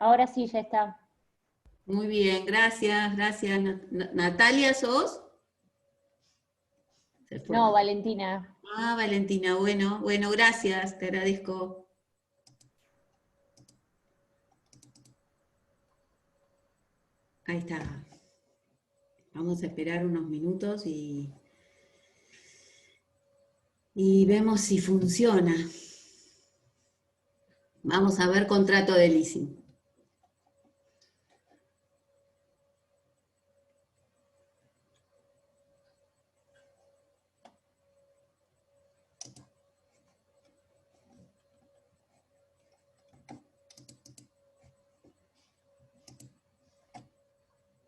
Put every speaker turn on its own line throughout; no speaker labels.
Ahora sí, ya está.
Muy bien, gracias, gracias. Natalia, ¿sos? Se fue.
No, Valentina.
Ah, Valentina, bueno, gracias, te agradezco. Ahí está. Vamos a esperar unos minutos y vemos si funciona. Vamos a ver contrato de leasing.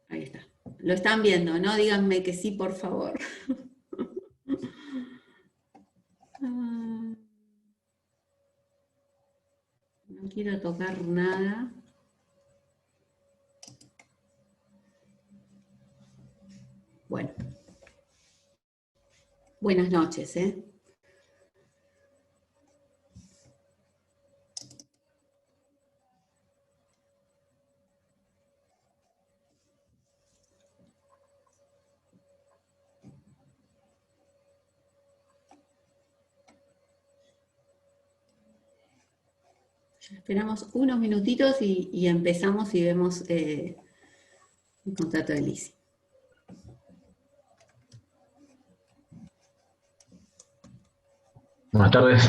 Ahí está. Lo están viendo, ¿no? Díganme que sí, por favor. No quiero tocar nada. Bueno. Buenas noches, ¿eh? Esperamos unos minutitos y empezamos y vemos el contrato de leasing.
Buenas tardes.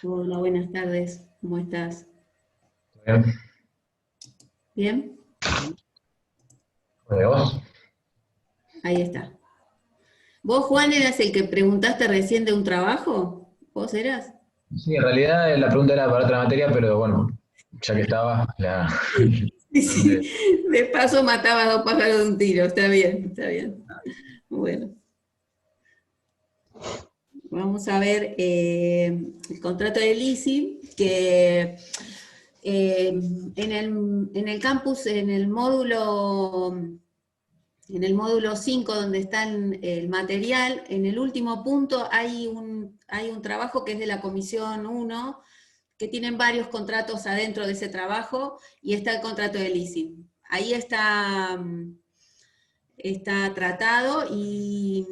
Hola, buenas tardes. ¿Cómo estás?
Bien.
¿Bien?
¿De vos?
Ahí está. ¿Vos, Juan, eras el que preguntaste recién de un trabajo? ¿Vos eras?
Sí, en realidad la pregunta era para otra materia, pero bueno, ya que estaba, la...
Sí, de paso mataba a dos pájaros de un tiro. Está bien, está bien. Bueno. Vamos a ver el contrato de leasing, que en el campus, en el módulo 5, donde está el material, en el último punto hay un trabajo que es de la Comisión 1, que tienen varios contratos adentro de ese trabajo, y está el contrato de leasing. Ahí está tratado y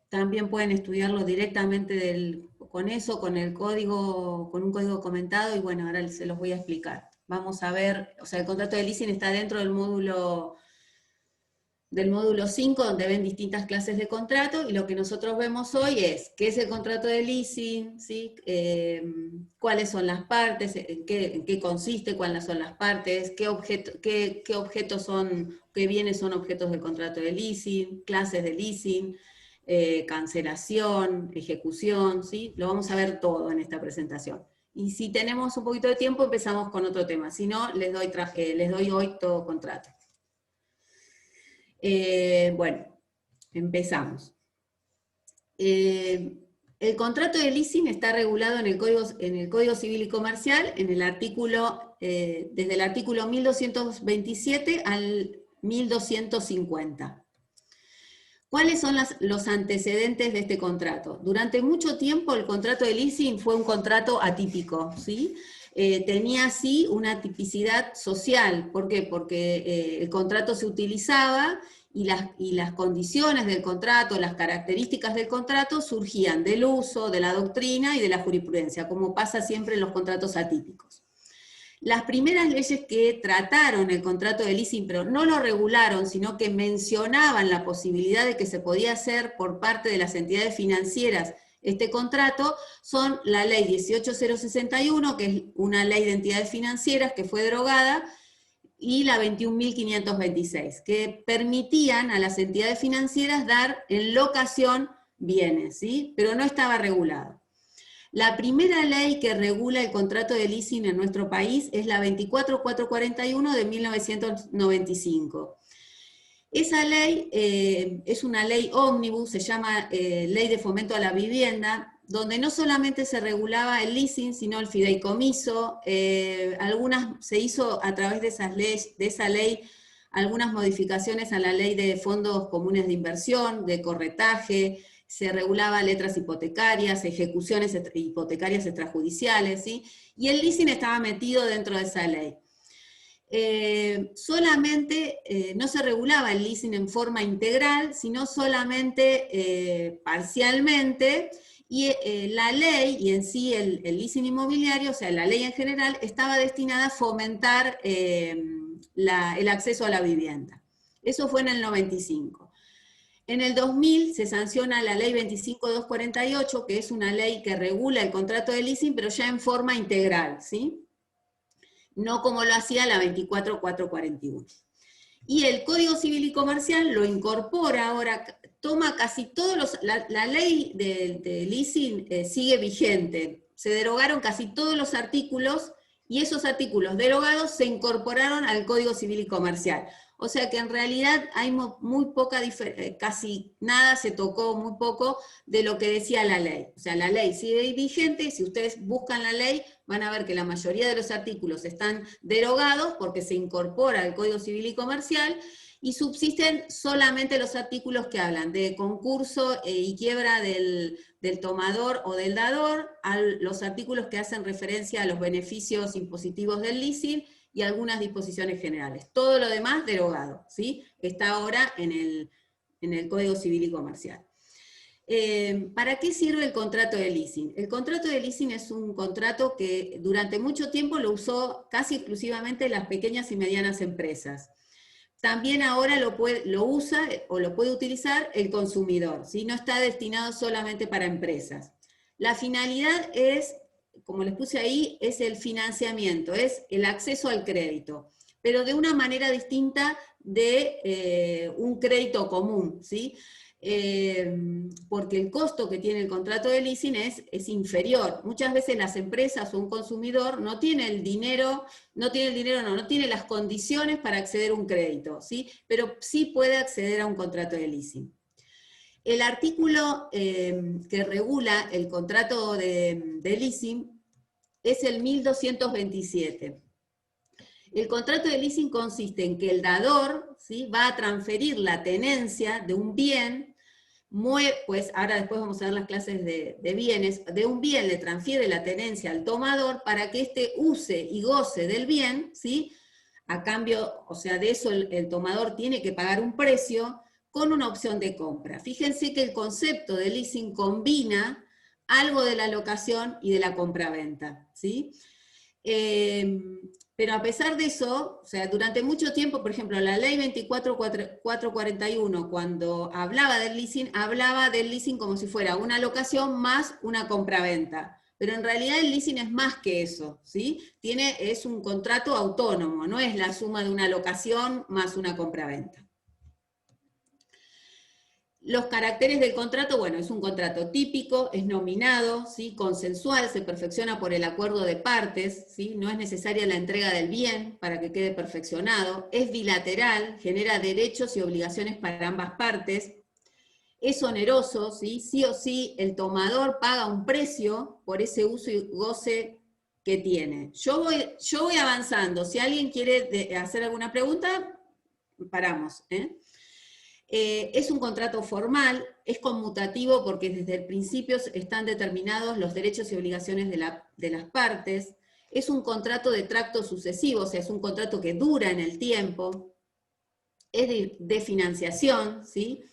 también pueden estudiarlo directamente con eso, con el código, con un código comentado, y bueno, ahora se los voy a explicar. Vamos a ver, o sea, el contrato de leasing está dentro del módulo 5, donde ven distintas clases de contrato, y lo que nosotros vemos hoy es qué es el contrato de leasing, ¿sí? Cuáles son las partes, en qué consiste, cuáles son las partes, qué objetos son, qué bienes son objetos del contrato de leasing, clases de leasing, cancelación, ejecución, ¿sí? Lo vamos a ver todo en esta presentación. Y si tenemos un poquito de tiempo, empezamos con otro tema. Si no, les doy hoy todo contrato. Bueno, empezamos. El contrato de leasing está regulado en el Código Civil y Comercial, en el artículo, desde el artículo 1227 al 1250. ¿Cuáles son los antecedentes de este contrato? Durante mucho tiempo el contrato de leasing fue un contrato atípico, ¿sí? Tenía así una tipicidad social. ¿Por qué? Porque el contrato se utilizaba y las condiciones del contrato, las características del contrato surgían del uso, de la doctrina y de la jurisprudencia, como pasa siempre en los contratos atípicos. Las primeras leyes que trataron el contrato de leasing, pero no lo regularon, sino que mencionaban la posibilidad de que se podía hacer por parte de las entidades financieras este contrato, son la ley 18061, que es una ley de entidades financieras que fue derogada, y la 21.526, que permitían a las entidades financieras dar en locación bienes, ¿sí? Pero no estaba regulado. La primera ley que regula el contrato de leasing en nuestro país es la 24441 de 1995. Esa ley es una ley ómnibus, se llama Ley de Fomento a la Vivienda, donde no solamente se regulaba el leasing, sino el fideicomiso. Se hizo a través de esa ley algunas modificaciones a la ley de fondos comunes de inversión, de corretaje, se regulaba letras hipotecarias, ejecuciones hipotecarias extrajudiciales, ¿sí? Y el leasing estaba metido dentro de esa ley. Solamente no se regulaba el leasing en forma integral, sino solamente parcialmente, y la ley, y en sí el leasing inmobiliario, o sea, la ley en general, estaba destinada a fomentar el acceso a la vivienda. Eso fue en el 95. En el 2000 se sanciona la ley 25248, que es una ley que regula el contrato de leasing, pero ya en forma integral, ¿sí? No como lo hacía la 24441. Y el Código Civil y Comercial lo incorpora ahora, toma casi todos los... La ley de leasing sigue vigente, se derogaron casi todos los artículos, y esos artículos derogados se incorporaron al Código Civil y Comercial. O sea que en realidad hay muy poca diferencia, casi nada se tocó, muy poco, de lo que decía la ley. O sea, la ley sigue vigente, si ustedes buscan la ley, van a ver que la mayoría de los artículos están derogados porque se incorpora al Código Civil y Comercial, y subsisten solamente los artículos que hablan de concurso y quiebra del tomador o del dador, a los artículos que hacen referencia a los beneficios impositivos del leasing, y algunas disposiciones generales. Todo lo demás derogado, ¿sí? Está ahora en el Código Civil y Comercial. ¿Para qué sirve el contrato de leasing? El contrato de leasing es un contrato que durante mucho tiempo lo usó casi exclusivamente las pequeñas y medianas empresas. También ahora lo usa o lo puede utilizar el consumidor, ¿sí? No está destinado solamente para empresas. La finalidad es, como les puse ahí, es el financiamiento, es el acceso al crédito, pero de una manera distinta de un crédito común, ¿sí? Porque el costo que tiene el contrato de leasing es inferior. Muchas veces las empresas o un consumidor no tiene las condiciones para acceder a un crédito, ¿sí? Pero sí puede acceder a un contrato de leasing. El artículo que regula el contrato de leasing es el 1227. El contrato de leasing consiste en que el dador, ¿sí?, va a transferir la tenencia de un bien, pues ahora después vamos a ver las clases de bienes, de un bien le transfiere la tenencia al tomador para que éste use y goce del bien, ¿sí? A cambio, o sea, de eso el tomador tiene que pagar un precio con una opción de compra. Fíjense que el concepto de leasing combina algo de la locación y de la compraventa, ¿sí? Pero a pesar de eso, o sea, durante mucho tiempo, por ejemplo, la ley 24441, cuando hablaba del leasing como si fuera una locación más una compraventa. Pero en realidad el leasing es más que eso, ¿sí? Es un contrato autónomo, no es la suma de una locación más una compraventa. Los caracteres del contrato, bueno, es un contrato típico, es nominado, ¿sí?, consensual, se perfecciona por el acuerdo de partes, ¿sí?, no es necesaria la entrega del bien para que quede perfeccionado, es bilateral, genera derechos y obligaciones para ambas partes, es oneroso, ¿sí?, sí o sí el tomador paga un precio por ese uso y goce que tiene. Yo voy avanzando, si alguien quiere hacer alguna pregunta, paramos, ¿eh? Es un contrato formal, es conmutativo porque desde el principio están determinados los derechos y obligaciones de las partes, es un contrato de tracto sucesivo, o sea, es un contrato que dura en el tiempo, es de financiación, ¿sí?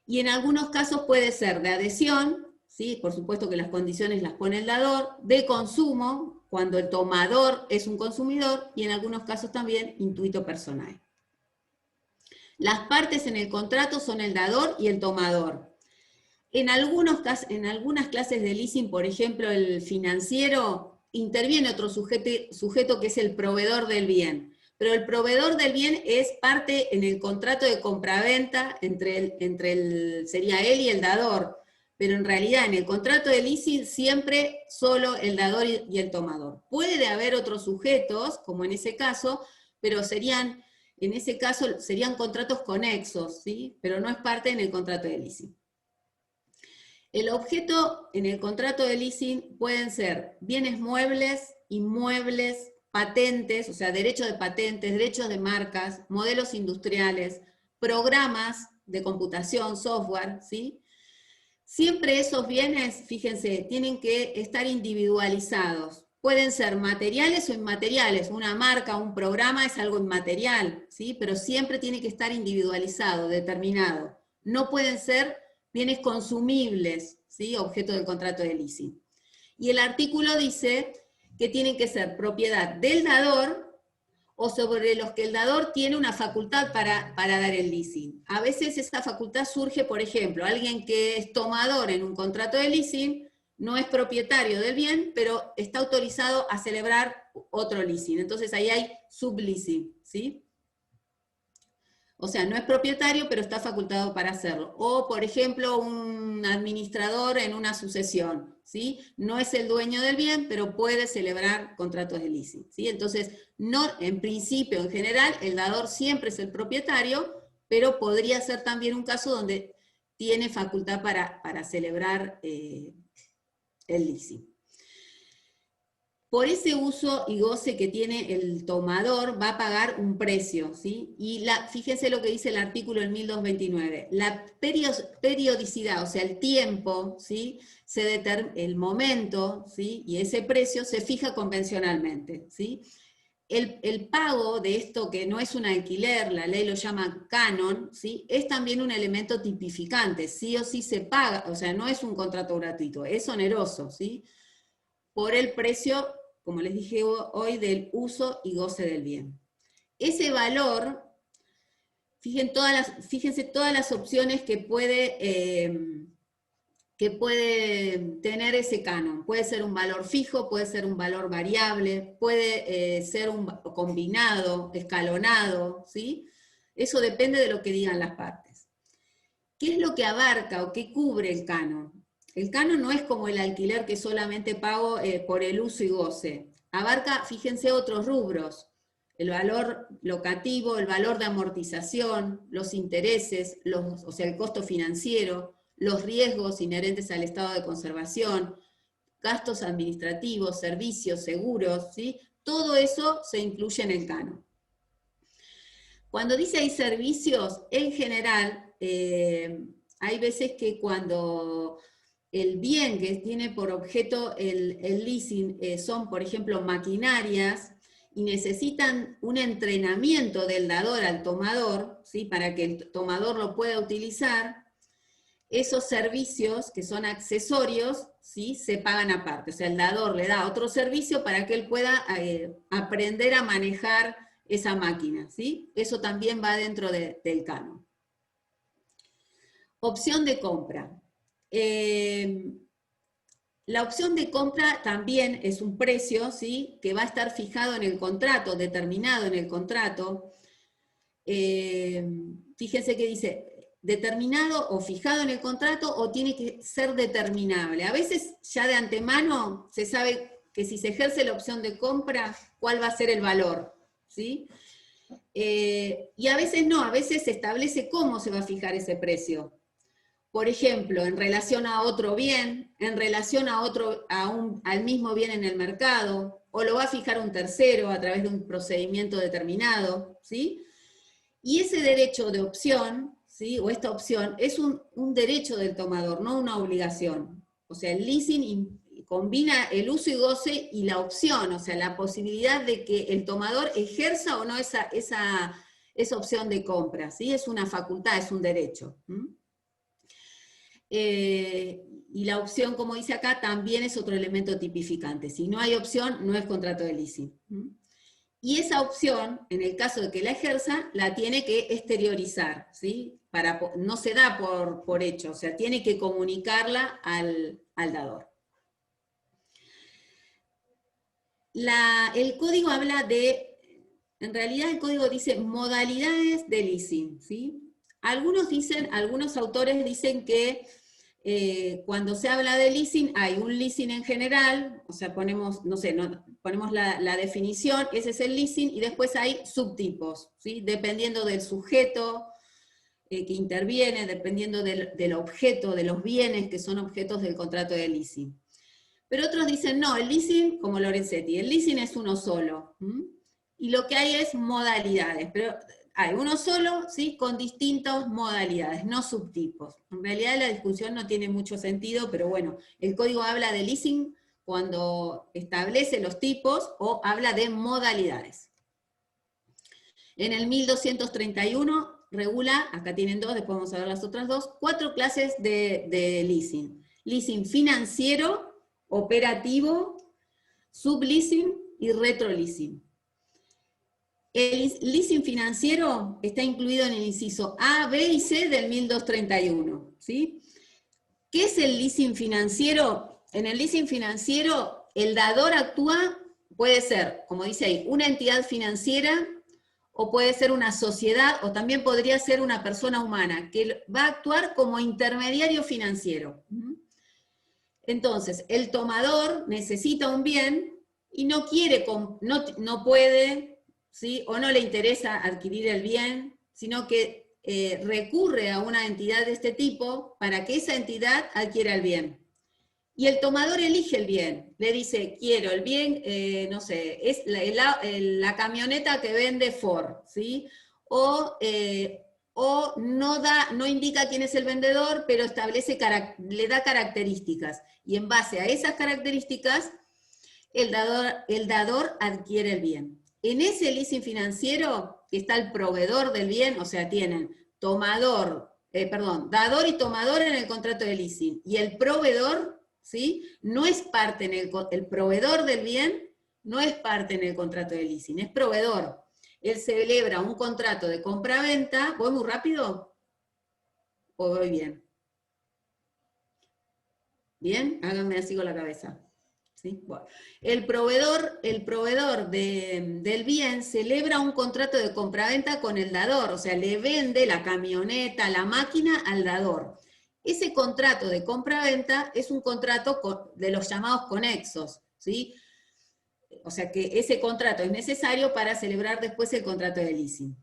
Y en algunos casos puede ser de adhesión, ¿sí?, por supuesto que las condiciones las pone el dador, de consumo, cuando el tomador es un consumidor, y en algunos casos también intuito personal. Las partes en el contrato son el dador y el tomador. En algunas clases de leasing, por ejemplo, el financiero, interviene otro sujeto que es el proveedor del bien. Pero el proveedor del bien es parte en el contrato de compraventa sería él y el dador. Pero en realidad en el contrato de leasing siempre solo el dador y el tomador. Puede haber otros sujetos, como en ese caso, pero en ese caso serían contratos conexos, ¿sí?, pero no es parte en el contrato de leasing. El objeto en el contrato de leasing pueden ser bienes muebles, inmuebles, patentes, o sea, derechos de patentes, derechos de marcas, modelos industriales, programas de computación, software, ¿sí?, Siempre esos bienes, fíjense, tienen que estar individualizados. Pueden ser materiales o inmateriales. Una marca, un programa es algo inmaterial, ¿sí? Pero siempre tiene que estar individualizado, determinado. No pueden ser bienes consumibles, ¿sí? Objeto del contrato de leasing. Y el artículo dice que tienen que ser propiedad del dador o sobre los que el dador tiene una facultad para dar el leasing. A veces esa facultad surge, por ejemplo, alguien que es tomador en un contrato de leasing, no es propietario del bien, pero está autorizado a celebrar otro leasing. Entonces ahí hay subleasing, ¿sí? O sea, no es propietario, pero está facultado para hacerlo. O, por ejemplo, un administrador en una sucesión, ¿sí? No es el dueño del bien, pero puede celebrar contratos de leasing, ¿sí? Entonces, no, en principio, en general, el dador siempre es el propietario, pero podría ser también un caso donde tiene facultad para celebrar el leasing. Por ese uso y goce que tiene el tomador, va a pagar un precio, ¿sí? Y fíjense lo que dice el artículo en 1229. La periodicidad, o sea, el tiempo, ¿sí? El momento, ¿sí? Y ese precio se fija convencionalmente, ¿sí? El pago de esto, que no es un alquiler, la ley lo llama canon, ¿sí? Es también un elemento tipificante, sí o sí se paga, o sea, no es un contrato gratuito, es oneroso, ¿sí? Por el precio, como les dije hoy, del uso y goce del bien. Ese valor, fíjense todas las opciones que puede tener ese canon. Puede ser un valor fijo, puede ser un valor variable, puede ser un combinado, escalonado, ¿sí? Eso depende de lo que digan las partes. ¿Qué es lo que abarca o qué cubre el canon? El canon no es como el alquiler que solamente pago por el uso y goce. Abarca, fíjense, otros rubros. El valor locativo, el valor de amortización, los intereses, o sea, el costo financiero, los riesgos inherentes al estado de conservación, gastos administrativos, servicios, seguros, ¿sí? Todo eso se incluye en el canon. Cuando dice hay servicios, en general, hay veces que cuando el bien que tiene por objeto el leasing son, por ejemplo, maquinarias, y necesitan un entrenamiento del dador al tomador, ¿sí? Para que el tomador lo pueda utilizar, esos servicios que son accesorios, ¿sí? Se pagan aparte. O sea, el dador le da otro servicio para que él pueda aprender a manejar esa máquina, ¿sí? Eso también va dentro del canon. Opción de compra. La opción de compra también es un precio, ¿sí? Que va a estar fijado en el contrato, determinado en el contrato. Fíjense que dice determinado o fijado en el contrato o tiene que ser determinable. A veces ya de antemano se sabe que si se ejerce la opción de compra, cuál va a ser el valor, ¿sí? Y a veces no, a veces se establece cómo se va a fijar ese precio. Por ejemplo, en relación a otro bien, en relación al mismo bien en el mercado, o lo va a fijar un tercero a través de un procedimiento determinado, ¿sí? Y ese derecho de opción, ¿sí? O esta opción, es un derecho del tomador, no una obligación. O sea, el leasing combina el uso y goce y la opción, o sea, la posibilidad de que el tomador ejerza o no esa opción de compra, ¿sí? Es una facultad, es un derecho. Y la opción, como dice acá, también es otro elemento tipificante. Si no hay opción, no es contrato de leasing. Y esa opción, en el caso de que la ejerza, la tiene que exteriorizar, ¿sí? No se da por hecho, o sea, tiene que comunicarla al dador. El código habla en realidad el código dice modalidades de leasing, ¿sí? Algunos autores dicen que cuando se habla de leasing, hay un leasing en general, o sea, ponemos la definición, ese es el leasing, y después hay subtipos, ¿sí? Dependiendo del sujeto que interviene, dependiendo del objeto, de los bienes que son objetos del contrato de leasing. Pero otros dicen, no, el leasing, como Lorenzetti, el leasing es uno solo, y lo que hay es modalidades, pero Hay uno solo, ¿sí? Con distintas modalidades, no subtipos. En realidad la discusión no tiene mucho sentido, pero bueno, el código habla de leasing cuando establece los tipos o habla de modalidades. En el 1231 regula, acá tienen dos, después vamos a ver las otras dos, 4 clases de leasing. Leasing financiero, operativo, subleasing y retroleasing. El leasing financiero está incluido en el inciso A, B y C del 1231, ¿sí? ¿Qué es el leasing financiero? En el leasing financiero, el dador actúa, puede ser, como dice ahí, una entidad financiera, o puede ser una sociedad, o también podría ser una persona humana, que va a actuar como intermediario financiero. Entonces, el tomador necesita un bien y no quiere, no puede, ¿sí? O no le interesa adquirir el bien, sino que recurre a una entidad de este tipo para que esa entidad adquiera el bien. Y el tomador elige el bien, le dice, quiero el bien, no sé, es la camioneta que vende Ford, ¿sí? O no indica quién es el vendedor, pero le da características. Y en base a esas características, el dador adquiere el bien. En ese leasing financiero está el proveedor del bien, o sea, tienen dador y tomador en el contrato de leasing. Y el proveedor, ¿sí? No es parte el proveedor del bien no es parte en el contrato de leasing, es proveedor. Él celebra un contrato de compra-venta. ¿Voy muy rápido? ¿O voy bien? ¿Bien? Háganme así con la cabeza. ¿Sí? Bueno. El proveedor del bien celebra un contrato de compraventa con el dador, o sea, le vende la camioneta, la máquina al dador. Ese contrato de compraventa es un contrato de los llamados conexos, ¿sí? O sea que ese contrato es necesario para celebrar después el contrato de leasing.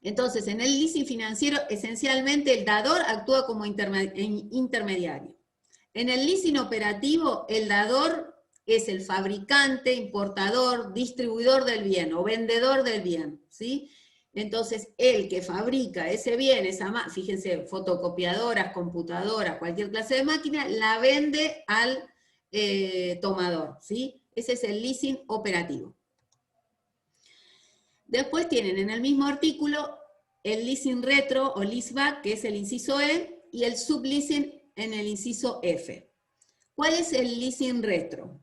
Entonces, en el leasing financiero, esencialmente el dador actúa como intermediario. En el leasing operativo, el dador es el fabricante, importador, distribuidor del bien o vendedor del bien, ¿sí? Entonces, el que fabrica ese bien, fíjense, fotocopiadoras, computadoras, cualquier clase de máquina, la vende al tomador, ¿sí? Ese es el leasing operativo. Después tienen en el mismo artículo el leasing retro o leaseback, que es el inciso E, y el subleasing en el inciso F. ¿Cuál es el leasing retro?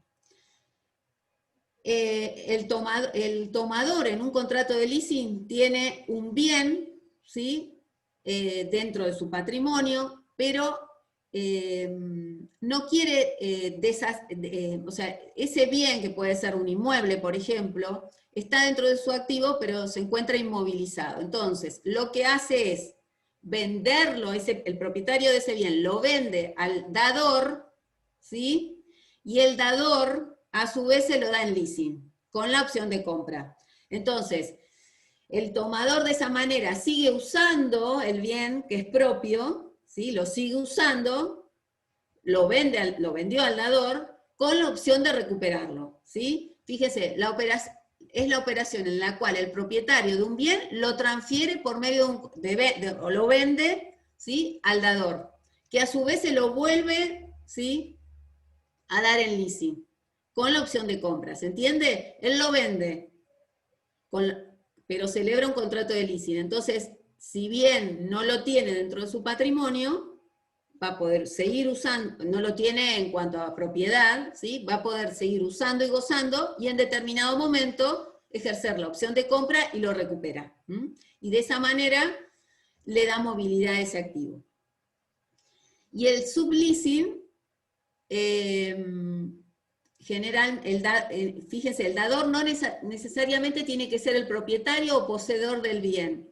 El tomador en un contrato de leasing tiene un bien, ¿sí? Dentro de su patrimonio, pero no quiere, o sea, ese bien que puede ser un inmueble, por ejemplo, está dentro de su activo, pero se encuentra inmovilizado. Entonces, lo que hace es venderlo, el propietario de ese bien lo vende al dador, ¿sí? Y el dador, a su vez, se lo da en leasing, con la opción de compra. Entonces, el tomador de esa manera sigue usando el bien que es propio, ¿sí? Lo sigue usando, lo vendió al dador, con la opción de recuperarlo, ¿sí? Fíjese, es la operación en la cual el propietario de un bien lo transfiere por medio o lo vende, ¿sí? Al dador, que a su vez se lo vuelve, ¿sí? A dar en leasing, con la opción de compra, ¿se entiende? Él lo vende, pero celebra un contrato de leasing. Entonces, si bien no lo tiene dentro de su patrimonio, va a poder seguir usando, no lo tiene en cuanto a propiedad, ¿sí? Va a poder seguir usando y gozando, y en determinado momento ejercer la opción de compra y lo recupera. Y de esa manera le da movilidad a ese activo. Y el subleasing, fíjense, el dador no necesariamente tiene que ser el propietario o poseedor del bien.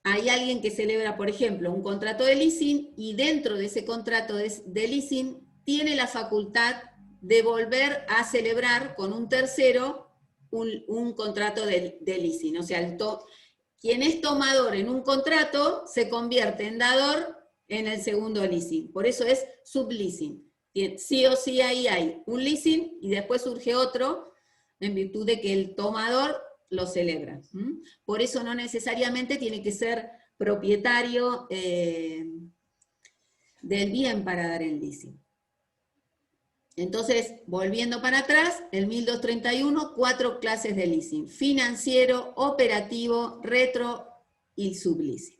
Hay alguien que celebra, por ejemplo, un contrato de leasing, y dentro de ese contrato de leasing tiene la facultad de volver a celebrar con un tercero un contrato de leasing. O sea, quien es tomador en un contrato se convierte en dador en el segundo leasing. Por eso es subleasing. Sí o sí ahí hay un leasing y después surge otro en virtud de que el tomador lo celebran. Por eso no necesariamente tiene que ser propietario del bien para dar el leasing. Entonces, volviendo para atrás, el 1231, 4 clases de leasing: financiero, operativo, retro y subleasing.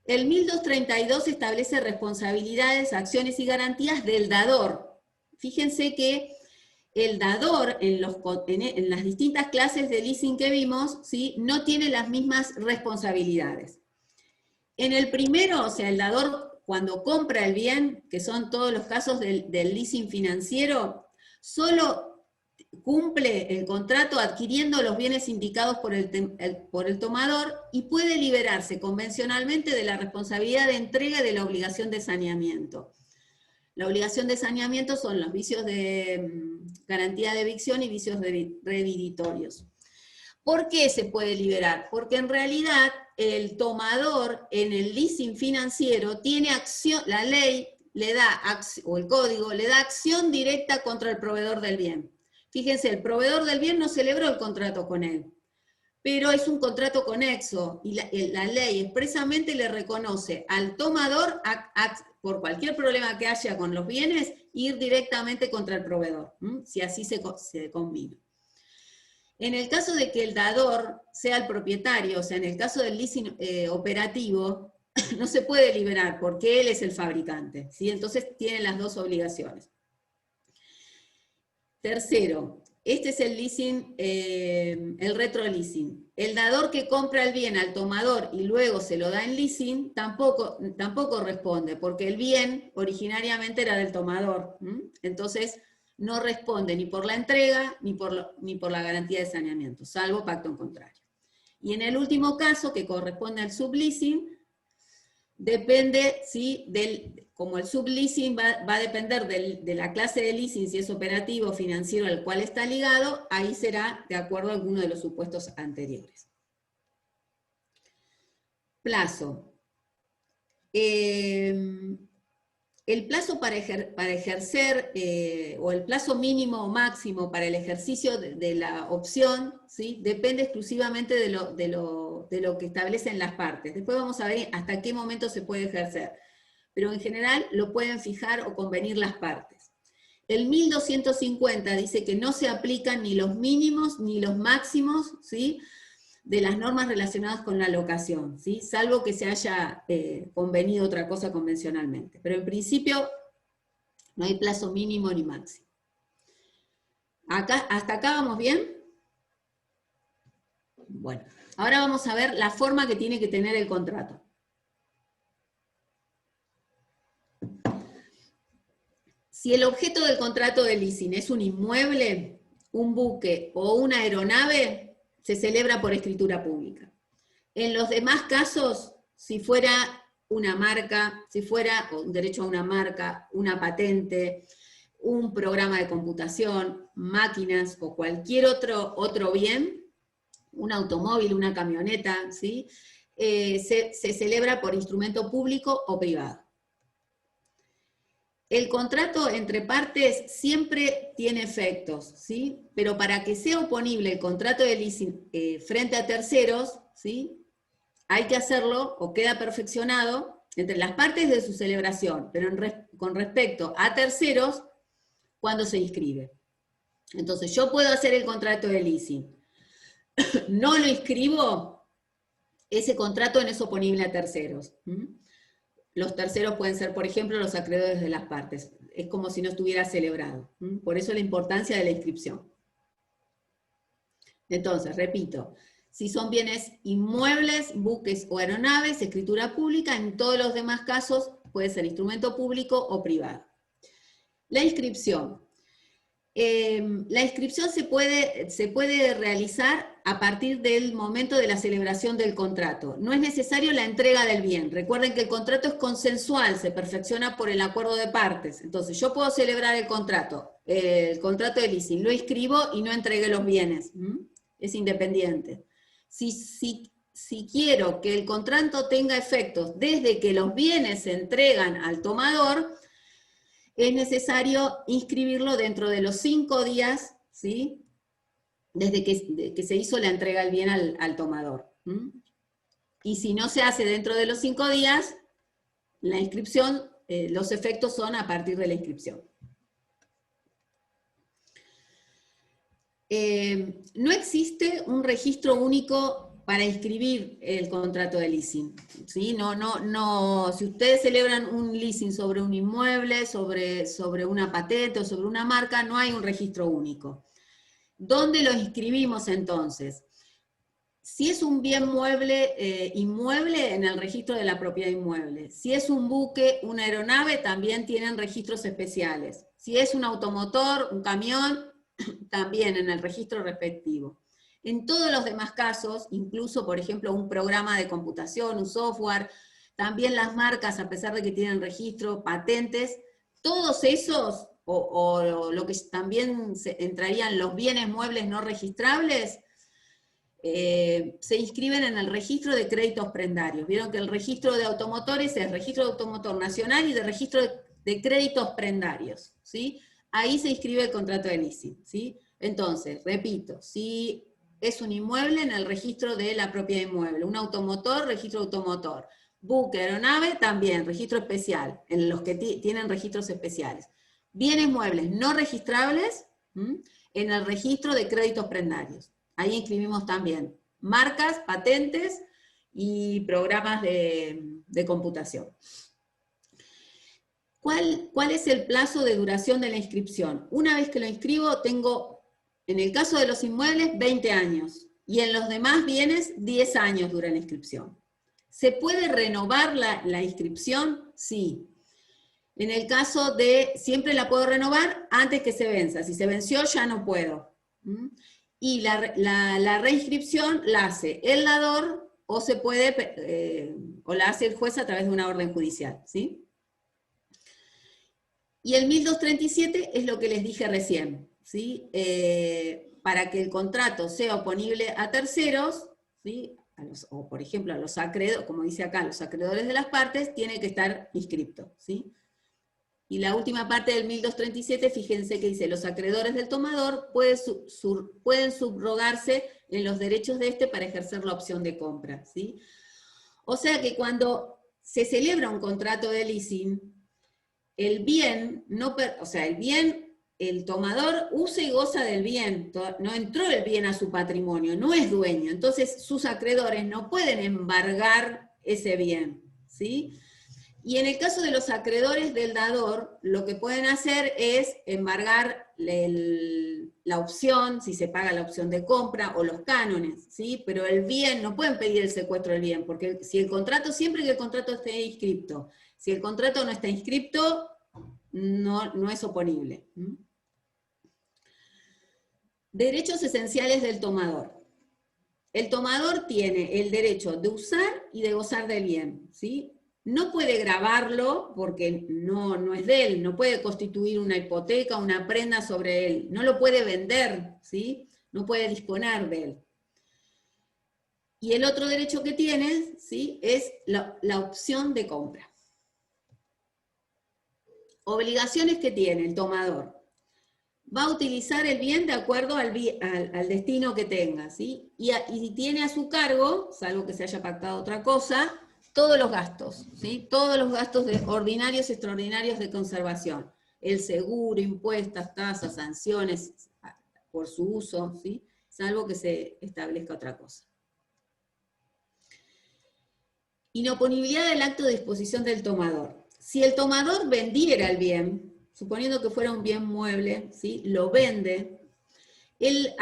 El 1232 establece responsabilidades, acciones y garantías del dador. Fíjense que el dador en las distintas clases de leasing que vimos, ¿sí?, no tiene las mismas responsabilidades. En el primero, o sea, el dador cuando compra el bien, que son todos los casos del leasing financiero, solo cumple el contrato adquiriendo los bienes indicados por el tomador y puede liberarse convencionalmente de la responsabilidad de entrega de la obligación de saneamiento. La obligación de saneamiento son los vicios de garantía de evicción y vicios reviditorios. ¿Por qué se puede liberar? Porque en realidad el tomador en el leasing financiero tiene acción, la ley le da, o el código, le da acción directa contra el proveedor del bien. Fíjense, el proveedor del bien no celebró el contrato con él, pero es un contrato conexo, y la ley expresamente le reconoce al tomador, por cualquier problema que haya con los bienes, ir directamente contra el proveedor, si así se combina. En el caso de que el dador sea el propietario, o sea, en el caso del leasing operativo, no se puede liberar porque él es el fabricante, ¿sí? Entonces tiene las dos obligaciones. Tercero, este es el leasing, el retroleasing. El dador que compra el bien al tomador y luego se lo da en leasing, tampoco responde, porque el bien originariamente era del tomador. Entonces no responde ni por la entrega ni por la garantía de saneamiento, salvo pacto en contrario. Y en el último caso, que corresponde al subleasing, depende, ¿sí?, como el subleasing va a depender de la clase de leasing, si es operativo o financiero al cual está ligado, ahí será de acuerdo a alguno de los supuestos anteriores. Plazo. El plazo para ejercer, o el plazo mínimo o máximo para el ejercicio de la opción, ¿sí?, depende exclusivamente de lo que establecen las partes. Después vamos a ver hasta qué momento se puede ejercer, pero en general lo pueden fijar o convenir las partes. El 1250 dice que no se aplican ni los mínimos ni los máximos, ¿sí?, de las normas relacionadas con la locación, ¿sí?, salvo que se haya convenido otra cosa convencionalmente. Pero en principio no hay plazo mínimo ni máximo. ¿Hasta acá vamos bien? Bueno, ahora vamos a ver la forma que tiene que tener el contrato. Si el objeto del contrato de leasing es un inmueble, un buque o una aeronave, se celebra por escritura pública. En los demás casos, si fuera una marca, si fuera un derecho a una marca, una patente, un programa de computación, máquinas o cualquier otro bien, un automóvil, una camioneta, ¿sí?, se celebra por instrumento público o privado. El contrato entre partes siempre tiene efectos, ¿sí?, pero para que sea oponible el contrato de leasing frente a terceros, ¿sí?, hay que hacerlo, o queda perfeccionado, entre las partes de su celebración, pero con respecto a terceros, cuando se inscribe. Entonces, yo puedo hacer el contrato de leasing, no lo inscribo, ese contrato no es oponible a terceros. Los terceros pueden ser, por ejemplo, los acreedores de las partes. Es como si no estuviera celebrado. Por eso la importancia de la inscripción. Entonces, repito, si son bienes inmuebles, buques o aeronaves, escritura pública; en todos los demás casos puede ser instrumento público o privado. La inscripción. La inscripción se puede realizar a partir del momento de la celebración del contrato. No es necesario la entrega del bien. Recuerden que el contrato es consensual, se perfecciona por el acuerdo de partes. Entonces, yo puedo celebrar el contrato de leasing, lo inscribo y no entregué los bienes. Es independiente. Si quiero que el contrato tenga efectos desde que los bienes se entregan al tomador, es necesario inscribirlo dentro de los 5 días, ¿sí?, desde que se hizo la entrega del bien al tomador. Y si no se hace dentro de los 5 días, la inscripción, los efectos son a partir de la inscripción. No existe un registro único para inscribir el contrato de leasing, ¿sí? Si ustedes celebran un leasing sobre un inmueble, sobre una patente o sobre una marca, no hay un registro único. ¿Dónde lo inscribimos entonces? Si es un bien mueble, inmueble, en el registro de la propiedad inmueble. Si es un buque, una aeronave, también tienen registros especiales. Si es un automotor, un camión, también en el registro respectivo. En todos los demás casos, incluso, por ejemplo, un programa de computación, un software, también las marcas, a pesar de que tienen registro, patentes, todos esos, o lo que también entrarían los bienes muebles no registrables, se inscriben en el registro de créditos prendarios. Vieron que el registro de automotores es registro de automotor nacional y de registro de créditos prendarios, ¿sí? Ahí se inscribe el contrato de leasing, ¿sí? Entonces, repito, si es un inmueble, en el registro de la propiedad inmueble, un automotor, registro de automotor, buque, aeronave, también, registro especial, en los que tienen registros especiales. Bienes muebles no registrables, en el registro de créditos prendarios. Ahí inscribimos también marcas, patentes y programas de computación. ¿Cuál es el plazo de duración de la inscripción? Una vez que lo inscribo, tengo, en el caso de los inmuebles, 20 años, y en los demás bienes, 10 años dura la inscripción. ¿Se puede renovar la inscripción? Sí. En el caso de, siempre la puedo renovar antes que se venza. Si se venció, ya no puedo. Y la reinscripción la hace el dador o o la hace el juez a través de una orden judicial, ¿sí? Y el 1237 es lo que les dije recién, ¿sí? Para que el contrato sea oponible a terceros, ¿sí? O por ejemplo a los acreedores, como dice acá, los acreedores de las partes, tiene que estar inscripto, ¿sí? Y la última parte del 1237, fíjense que dice, los acreedores del tomador pueden subrogarse en los derechos de este para ejercer la opción de compra, ¿sí? O sea que cuando se celebra un contrato de leasing, el bien, el tomador usa y goza del bien, no entró el bien a su patrimonio, no es dueño, entonces sus acreedores no pueden embargar ese bien, ¿sí? Y en el caso de los acreedores del dador, lo que pueden hacer es embargar la opción, si se paga la opción de compra, o los cánones, ¿sí? Pero el bien, no pueden pedir el secuestro del bien, porque si el contrato, siempre que el contrato esté inscripto, si el contrato no está inscripto, no es oponible. Derechos esenciales del tomador. El tomador tiene el derecho de usar y de gozar del bien, ¿sí? No puede gravarlo porque no es de él, no puede constituir una hipoteca, una prenda sobre él, no lo puede vender, ¿sí? No puede disponer de él. Y el otro derecho que tiene, ¿sí? Es la opción de compra. Obligaciones que tiene el tomador. Va a utilizar el bien de acuerdo al destino que tenga, ¿sí? Y tiene a su cargo, salvo que se haya pactado otra cosa, todos los gastos, ¿sí? Todos los gastos ordinarios y extraordinarios de conservación. El seguro, impuestos, tasas, sanciones por su uso, ¿sí? Salvo que se establezca otra cosa. Inoponibilidad del acto de disposición del tomador. Si el tomador vendiera el bien, suponiendo que fuera un bien mueble, ¿sí? Lo vende, el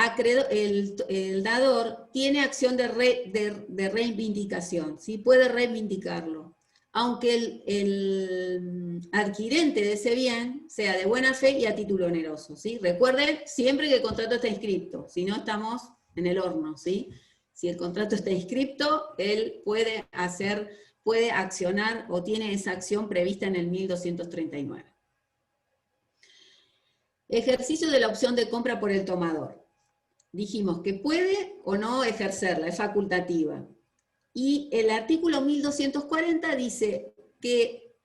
dador tiene acción de reivindicación, ¿sí? Puede reivindicarlo, aunque el adquirente de ese bien sea de buena fe y a título oneroso, ¿sí? Recuerden siempre que el contrato está inscripto, si no estamos en el horno, ¿sí? Si el contrato está inscripto, él puede accionar o tiene esa acción prevista en el 1239. Ejercicio de la opción de compra por el tomador. Dijimos que puede o no ejercerla, es facultativa. Y el artículo 1240 dice que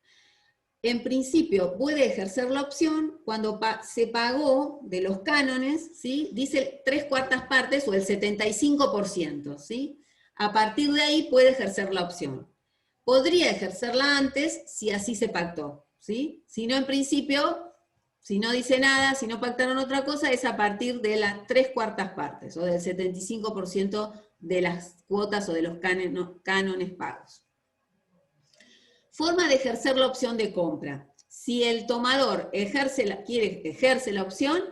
en principio puede ejercer la opción cuando se pagó de los cánones, ¿sí? Dice 3/4 partes o el 75%, ¿sí? A partir de ahí puede ejercer la opción. Podría ejercerla antes si así se pactó, ¿sí? Si no, en principio, si no dice nada, si no pactaron otra cosa, es a partir de las 3/4 partes o del 75% de las cuotas o de los cánones pagos. Forma de ejercer la opción de compra. Si el tomador ejerce la opción,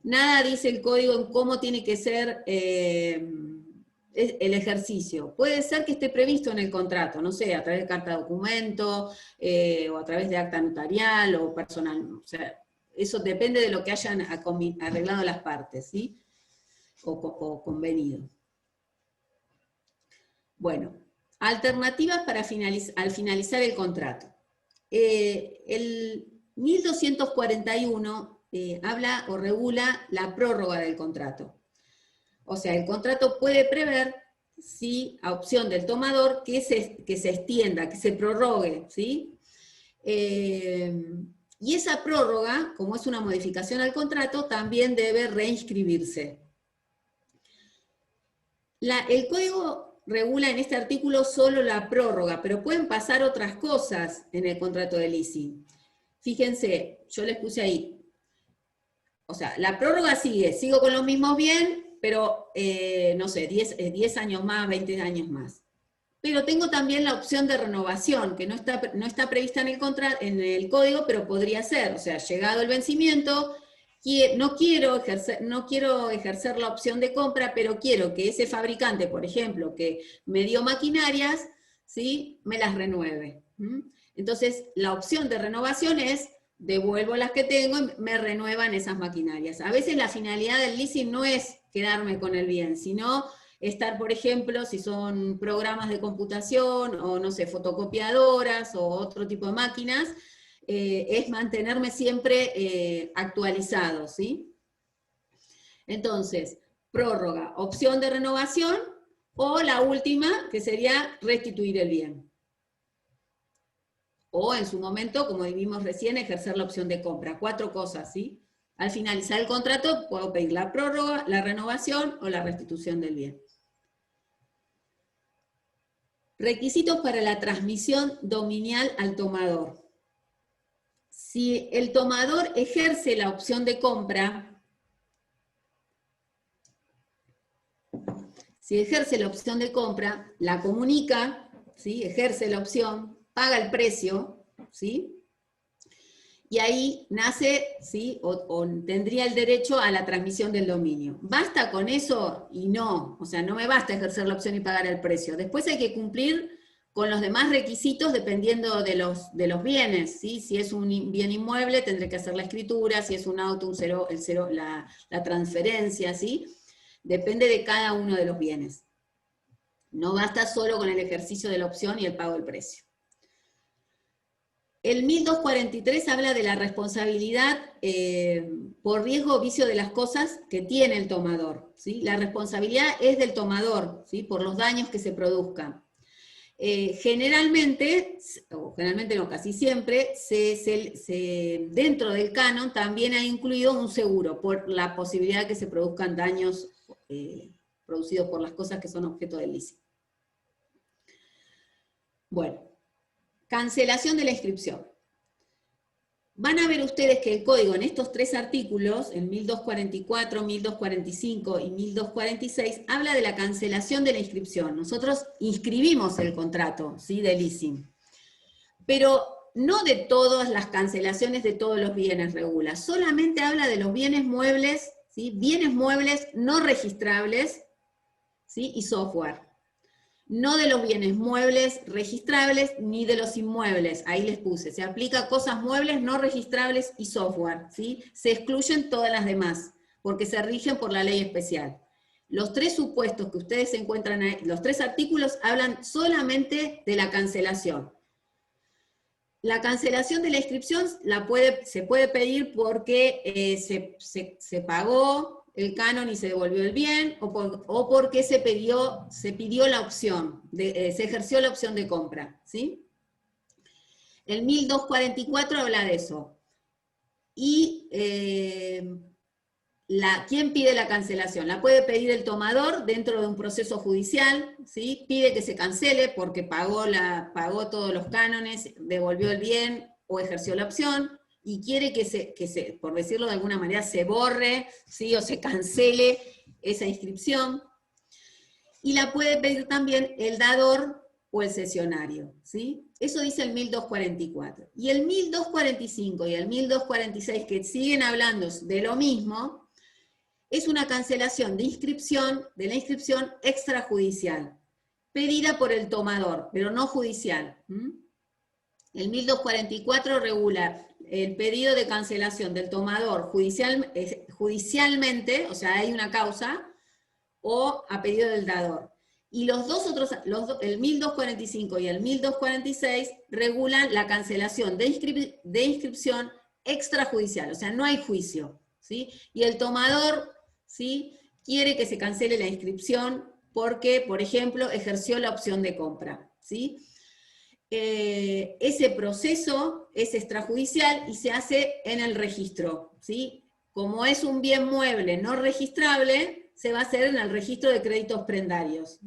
nada dice el código en cómo tiene que ser el ejercicio. Puede ser que esté previsto en el contrato, no sé, a través de carta de documento, o a través de acta notarial o personal. O sea, eso depende de lo que hayan arreglado las partes, ¿sí? O convenido. Bueno. Alternativas para al finalizar el contrato. El 1241 habla o regula la prórroga del contrato. O sea, el contrato puede prever, ¿sí?, a opción del tomador, que se extienda, que se prorrogue, ¿sí? Y esa prórroga, como es una modificación al contrato, también debe reinscribirse. El código regula en este artículo solo la prórroga, pero pueden pasar otras cosas en el contrato de leasing. Fíjense, yo les puse ahí, o sea, la prórroga sigo con los mismos bienes, pero, no sé, 10 años más, 20 años más. Pero tengo también la opción de renovación, que no está prevista en el código, pero podría ser, o sea, llegado el vencimiento, no quiero ejercer la opción de compra, pero quiero que ese fabricante, por ejemplo, que me dio maquinarias, ¿sí?, me las renueve. Entonces, la opción de renovación es, devuelvo las que tengo y me renuevan esas maquinarias. A veces la finalidad del leasing no es quedarme con el bien, sino estar, por ejemplo, si son programas de computación, o no sé, fotocopiadoras, o otro tipo de máquinas, es mantenerme siempre actualizado, ¿sí? Entonces, prórroga, opción de renovación, o la última, que sería restituir el bien. O en su momento, como vimos recién, ejercer la opción de compra. 4 cosas, ¿sí? Al finalizar el contrato, puedo pedir la prórroga, la renovación o la restitución del bien. Requisitos para la transmisión dominial al tomador. Si el tomador ejerce la opción de compra, la comunica, ¿sí?, ejerce la opción, paga el precio, ¿sí?, y ahí nace, ¿sí?, o tendría el derecho a la transmisión del dominio. ¿Basta con eso? Y no, o sea, no me basta ejercer la opción y pagar el precio. Después hay que cumplir con los demás requisitos dependiendo de los bienes, ¿sí? Si es un bien inmueble, tendré que hacer la escritura; si es un auto, la transferencia, ¿sí? Depende de cada uno de los bienes. No basta solo con el ejercicio de la opción y el pago del precio. El 1243 habla de la responsabilidad por riesgo o vicio de las cosas que tiene el tomador, ¿sí? La responsabilidad es del tomador, ¿sí?, por los daños que se produzcan. Generalmente, o generalmente no, casi siempre, dentro del canon también ha incluido un seguro por la posibilidad de que se produzcan daños producidos por las cosas que son objeto del leasing. Bueno, cancelación de la inscripción. Van a ver ustedes que el código en estos 3 artículos, en 1244, 1245 y 1246, habla de la cancelación de la inscripción. Nosotros inscribimos el contrato, ¿sí?, de leasing. Pero no de todas las cancelaciones de todos los bienes regula, solamente habla de los bienes muebles, ¿sí?, bienes muebles no registrables, ¿sí?, y software. No de los bienes muebles registrables, ni de los inmuebles. Ahí les puse, se aplica a cosas muebles no registrables y software, ¿sí? Se excluyen todas las demás, porque se rigen por la ley especial. Los 3 supuestos que ustedes encuentran ahí, los 3 artículos, hablan solamente de la cancelación. La cancelación de la inscripción se puede pedir porque se pagó el canon y se devolvió el bien, o porque se pidió la opción, se ejerció la opción de compra, ¿sí? El 1244 habla de eso. Y ¿quién pide la cancelación? La puede pedir el tomador dentro de un proceso judicial, ¿sí? Pide que se cancele porque pagó todos los cánones, devolvió el bien o ejerció la opción, y quiere que se, por decirlo de alguna manera, se borre, ¿sí? O se cancele esa inscripción. Y la puede pedir también el dador o el cesionario, ¿sí? Eso dice el 1244. Y el 1245 y el 1246, que siguen hablando de lo mismo, es una cancelación de la inscripción extrajudicial, pedida por el tomador, pero no judicial. El 1244 regula el pedido de cancelación del tomador judicialmente, o sea, hay una causa, o a pedido del dador. Y los dos otros, el 1245 y el 1246, regulan la cancelación de inscripción extrajudicial, o sea, no hay juicio, ¿sí? Y el tomador, ¿sí?, quiere que se cancele la inscripción porque, por ejemplo, ejerció la opción de compra, ¿sí? Ese proceso es extrajudicial y se hace en el registro, ¿sí? Como es un bien mueble no registrable, se va a hacer en el registro de créditos prendarios.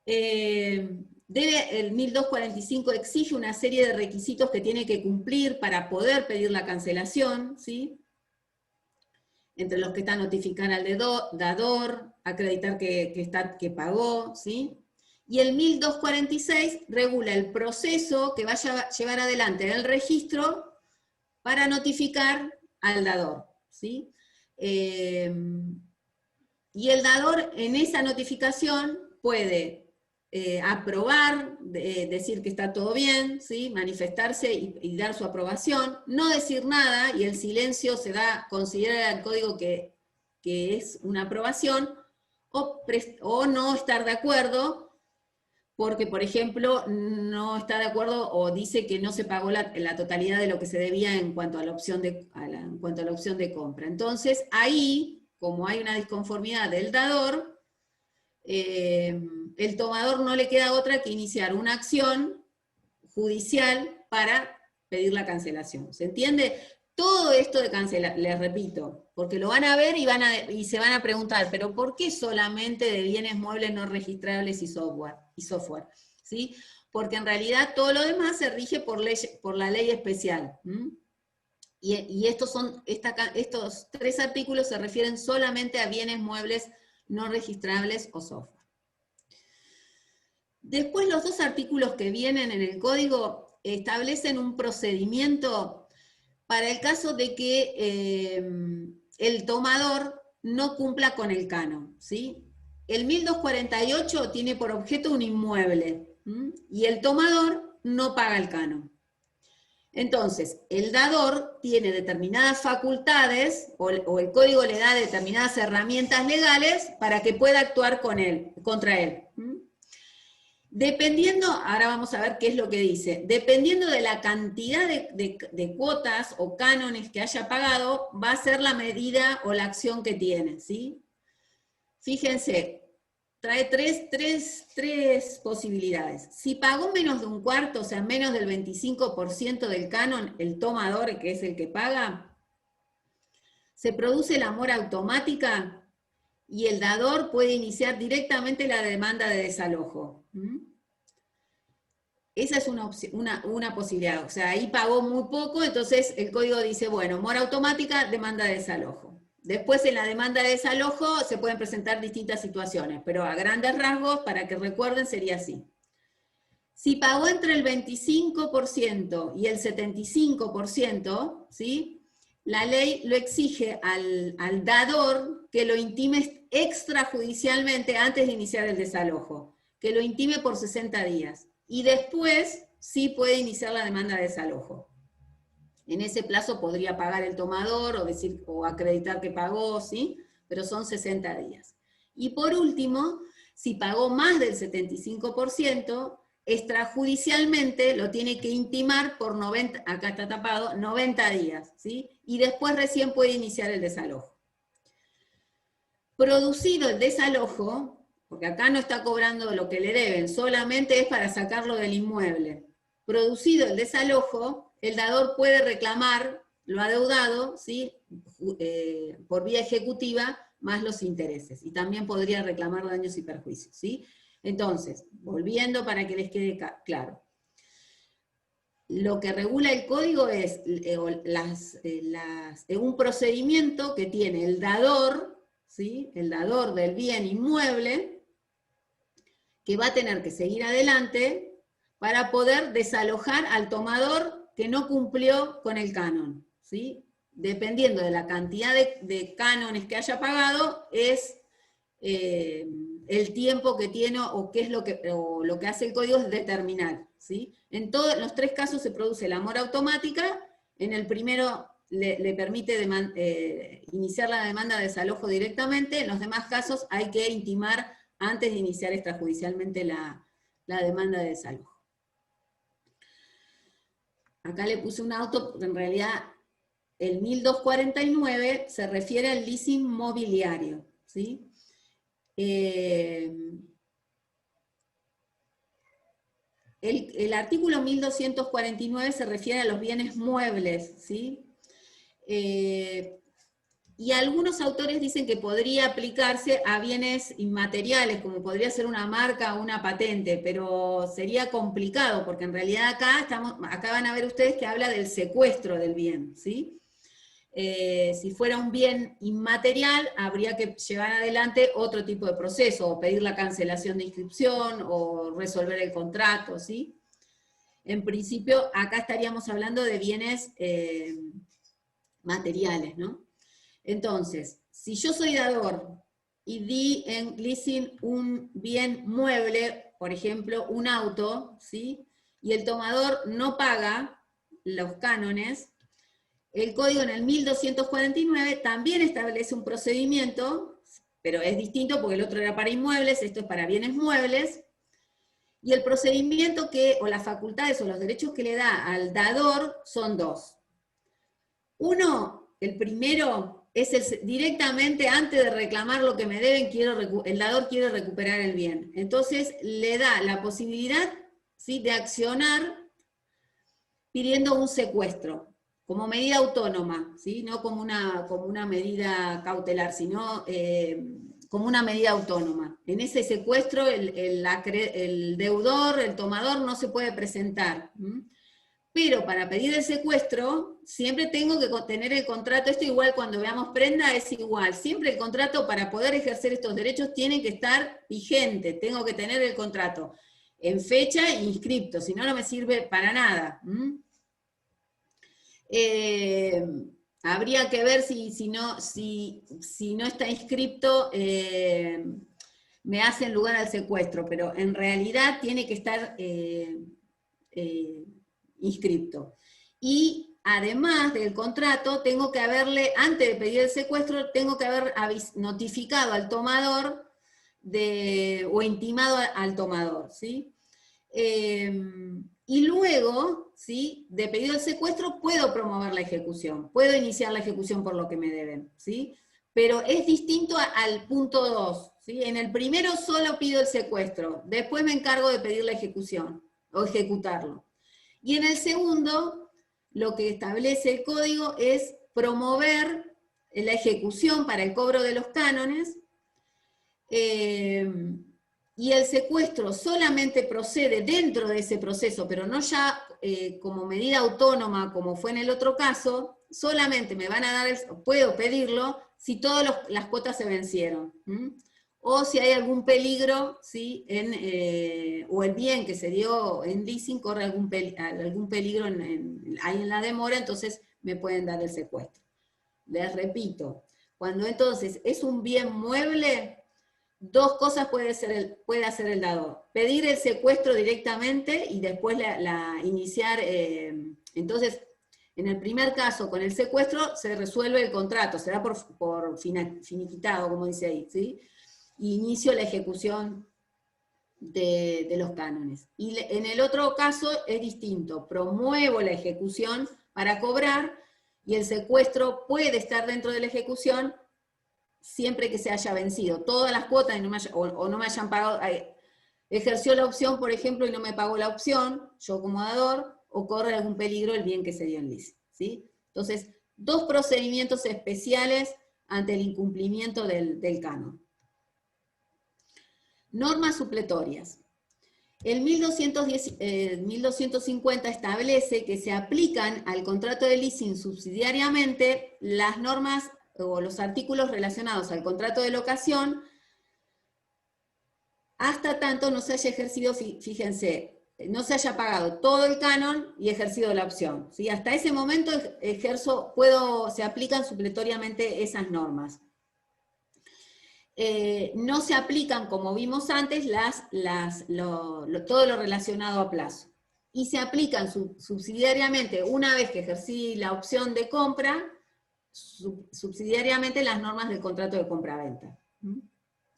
El 1245 exige una serie de requisitos que tiene que cumplir para poder pedir la cancelación, ¿sí? Entre los que está notificar al dador, acreditar que pagó, ¿sí? Y el 1246 regula el proceso que vaya a llevar adelante en el registro para notificar al dador, ¿sí? Y el dador en esa notificación puede aprobar, decir que está todo bien, ¿sí?, manifestarse y dar su aprobación, no decir nada, y el silencio considera el código que es una aprobación, o no estar de acuerdo, porque, por ejemplo, no está de acuerdo o dice que no se pagó la totalidad de lo que se debía en cuanto a la opción de compra. Entonces, ahí, como hay una disconformidad del dador, el tomador no le queda otra que iniciar una acción judicial para pedir la cancelación. ¿Se entiende? Todo esto de cancelar, les repito, porque lo van a ver y se van a preguntar, pero ¿por qué solamente de bienes muebles no registrables y software? ¿Sí? Porque en realidad todo lo demás se rige por la ley especial. Y estos 3 artículos se refieren solamente a bienes muebles no registrables o software. Después, los 2 artículos que vienen en el código establecen un procedimiento para el caso de que el tomador no cumpla con el canon, ¿sí? El 1248 tiene por objeto un inmueble, y el tomador no paga el canon. Entonces, el dador tiene determinadas facultades, o el código le da determinadas herramientas legales para que pueda actuar contra él. Dependiendo, ahora vamos a ver qué es lo que dice, dependiendo de la cantidad de cuotas o cánones que haya pagado, va a ser la medida o la acción que tiene, ¿sí? Fíjense, trae tres posibilidades. Si pagó menos de un cuarto, o sea, menos del 25% del canon, el tomador, que es el que paga, se produce la mora automática y el dador puede iniciar directamente la demanda de desalojo. Esa es una posibilidad, o sea, ahí pagó muy poco, entonces el código dice, bueno, mora automática, demanda de desalojo. Después en la demanda de desalojo se pueden presentar distintas situaciones, pero a grandes rasgos, para que recuerden, sería así. Si pagó entre el 25% y el 75%, ¿sí?, la ley lo exige al dador que lo intime extrajudicialmente antes de iniciar el desalojo, que lo intime por 60 días. Y después sí puede iniciar la demanda de desalojo. En ese plazo podría pagar el tomador o acreditar que pagó, ¿sí? Pero son 60 días. Y por último, si pagó más del 75%, extrajudicialmente lo tiene que intimar por 90, acá está tapado, 90 días, ¿sí? Y después recién puede iniciar el desalojo. Producido el desalojo, porque acá no está cobrando lo que le deben, solamente es para sacarlo del inmueble, producido el desalojo, el dador puede reclamar lo adeudado, ¿sí? Por vía ejecutiva, más los intereses. Y también podría reclamar daños y perjuicios, ¿sí? Entonces, volviendo para que les quede claro. Lo que regula el código es un procedimiento que tiene el dador, ¿sí? El dador del bien inmueble, que va a tener que seguir adelante para poder desalojar al tomador que no cumplió con el canon, ¿sí? Dependiendo de la cantidad de cánones que haya pagado, es el tiempo que tiene o qué es lo que hace el código es determinar, ¿sí? En los tres casos se produce la mora automática. En el primero le permite iniciar la demanda de desalojo directamente. En los demás casos hay que intimar antes de iniciar extrajudicialmente la demanda de desalojo. Acá le puse un auto, porque en realidad el 1249 se refiere al leasing mobiliario, ¿sí? El artículo 1249 se refiere a los bienes muebles, ¿sí? Y algunos autores dicen que podría aplicarse a bienes inmateriales, como podría ser una marca o una patente, pero sería complicado, porque en realidad acá van a ver ustedes que habla del secuestro del bien, ¿sí? Si fuera un bien inmaterial, habría que llevar adelante otro tipo de proceso, o pedir la cancelación de inscripción, o resolver el contrato, ¿sí? En principio, acá estaríamos hablando de bienes materiales, ¿no? Entonces, si yo soy dador y di en leasing un bien mueble, por ejemplo, un auto, ¿sí? Y el tomador no paga los cánones, el código en el 1249 también establece un procedimiento, pero es distinto porque el otro era para inmuebles, esto es para bienes muebles, y el procedimiento o las facultades o los derechos que le da al dador son dos. Uno, el primero, es directamente antes de reclamar lo que me deben, el dador quiere recuperar el bien. Entonces le da la posibilidad, ¿sí?, de accionar pidiendo un secuestro, como medida autónoma, ¿sí? No como una medida cautelar, sino como una medida autónoma. En ese secuestro el deudor, el tomador no se puede presentar. Pero para pedir el secuestro, siempre tengo que tener el contrato. Esto igual cuando veamos prenda es igual. Siempre el contrato para poder ejercer estos derechos tiene que estar vigente. Tengo que tener el contrato en fecha e inscripto, si no, no me sirve para nada. Habría que ver si no está inscripto, me hacen lugar al secuestro, pero en realidad tiene que estar inscripto. Y además del contrato, tengo que antes de pedir el secuestro, tengo que haber notificado al tomador o intimado al tomador, ¿sí? Y luego, ¿sí?, de pedido el secuestro, puedo promover la ejecución, puedo iniciar la ejecución por lo que me deben, ¿sí? Pero es distinto al punto 2, ¿sí? En el primero solo pido el secuestro, después me encargo de pedir la ejecución, o ejecutarlo. Y en el segundo, lo que establece el código es promover la ejecución para el cobro de los cánones, y el secuestro solamente procede dentro de ese proceso, pero no ya como medida autónoma, como fue en el otro caso, solamente me van a dar, puedo pedirlo, si todas las cuotas se vencieron. O si hay algún peligro, ¿sí?, o el bien que se dio en leasing corre algún peligro ahí en la demora, entonces me pueden dar el secuestro. Les repito, cuando entonces es un bien mueble, dos cosas puede hacer el dador: pedir el secuestro directamente y después iniciar. Entonces, en el primer caso, con el secuestro, se resuelve el contrato, se da por finiquitado, como dice ahí, ¿sí? Y inicio la ejecución de los cánones. Y en el otro caso es distinto, promuevo la ejecución para cobrar, y el secuestro puede estar dentro de la ejecución siempre que se haya vencido todas las cuotas y no me hayan pagado. ejerció la opción, por ejemplo, y no me pagó la opción, yo como dador, o corre algún peligro el bien que se dio en leasing, ¿sí? Entonces, dos procedimientos especiales ante el incumplimiento del canon. Normas supletorias. El 1250 establece que se aplican al contrato de leasing subsidiariamente las normas o los artículos relacionados al contrato de locación hasta tanto no se haya ejercido, fíjense, no se haya pagado todo el canon y ejercido la opción, ¿sí? Hasta ese momento se aplican supletoriamente esas normas. No se aplican, como vimos antes, todo lo relacionado a plazo. Y se aplican subsidiariamente, una vez que ejercí la opción de compra, subsidiariamente las normas del contrato de compra-venta.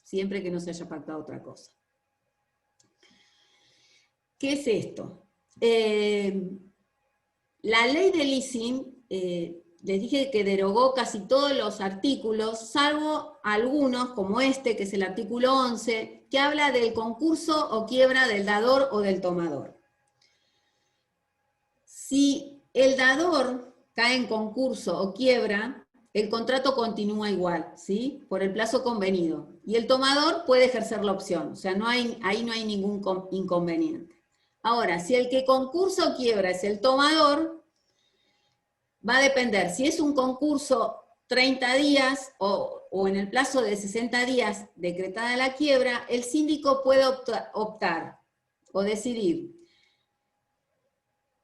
Siempre que no se haya pactado otra cosa. ¿Qué es esto? La ley de leasing, les dije que derogó casi todos los artículos, salvo algunos, como este, que es el artículo 11, que habla del concurso o quiebra del dador o del tomador. Si el dador cae en concurso o quiebra, el contrato continúa igual, ¿sí? Por el plazo convenido. Y el tomador puede ejercer la opción, o sea, ahí no hay ningún inconveniente. Ahora, si el que concursa o quiebra es el tomador, va a depender, si es un concurso 30 días o en el plazo de 60 días decretada la quiebra, el síndico puede optar o decidir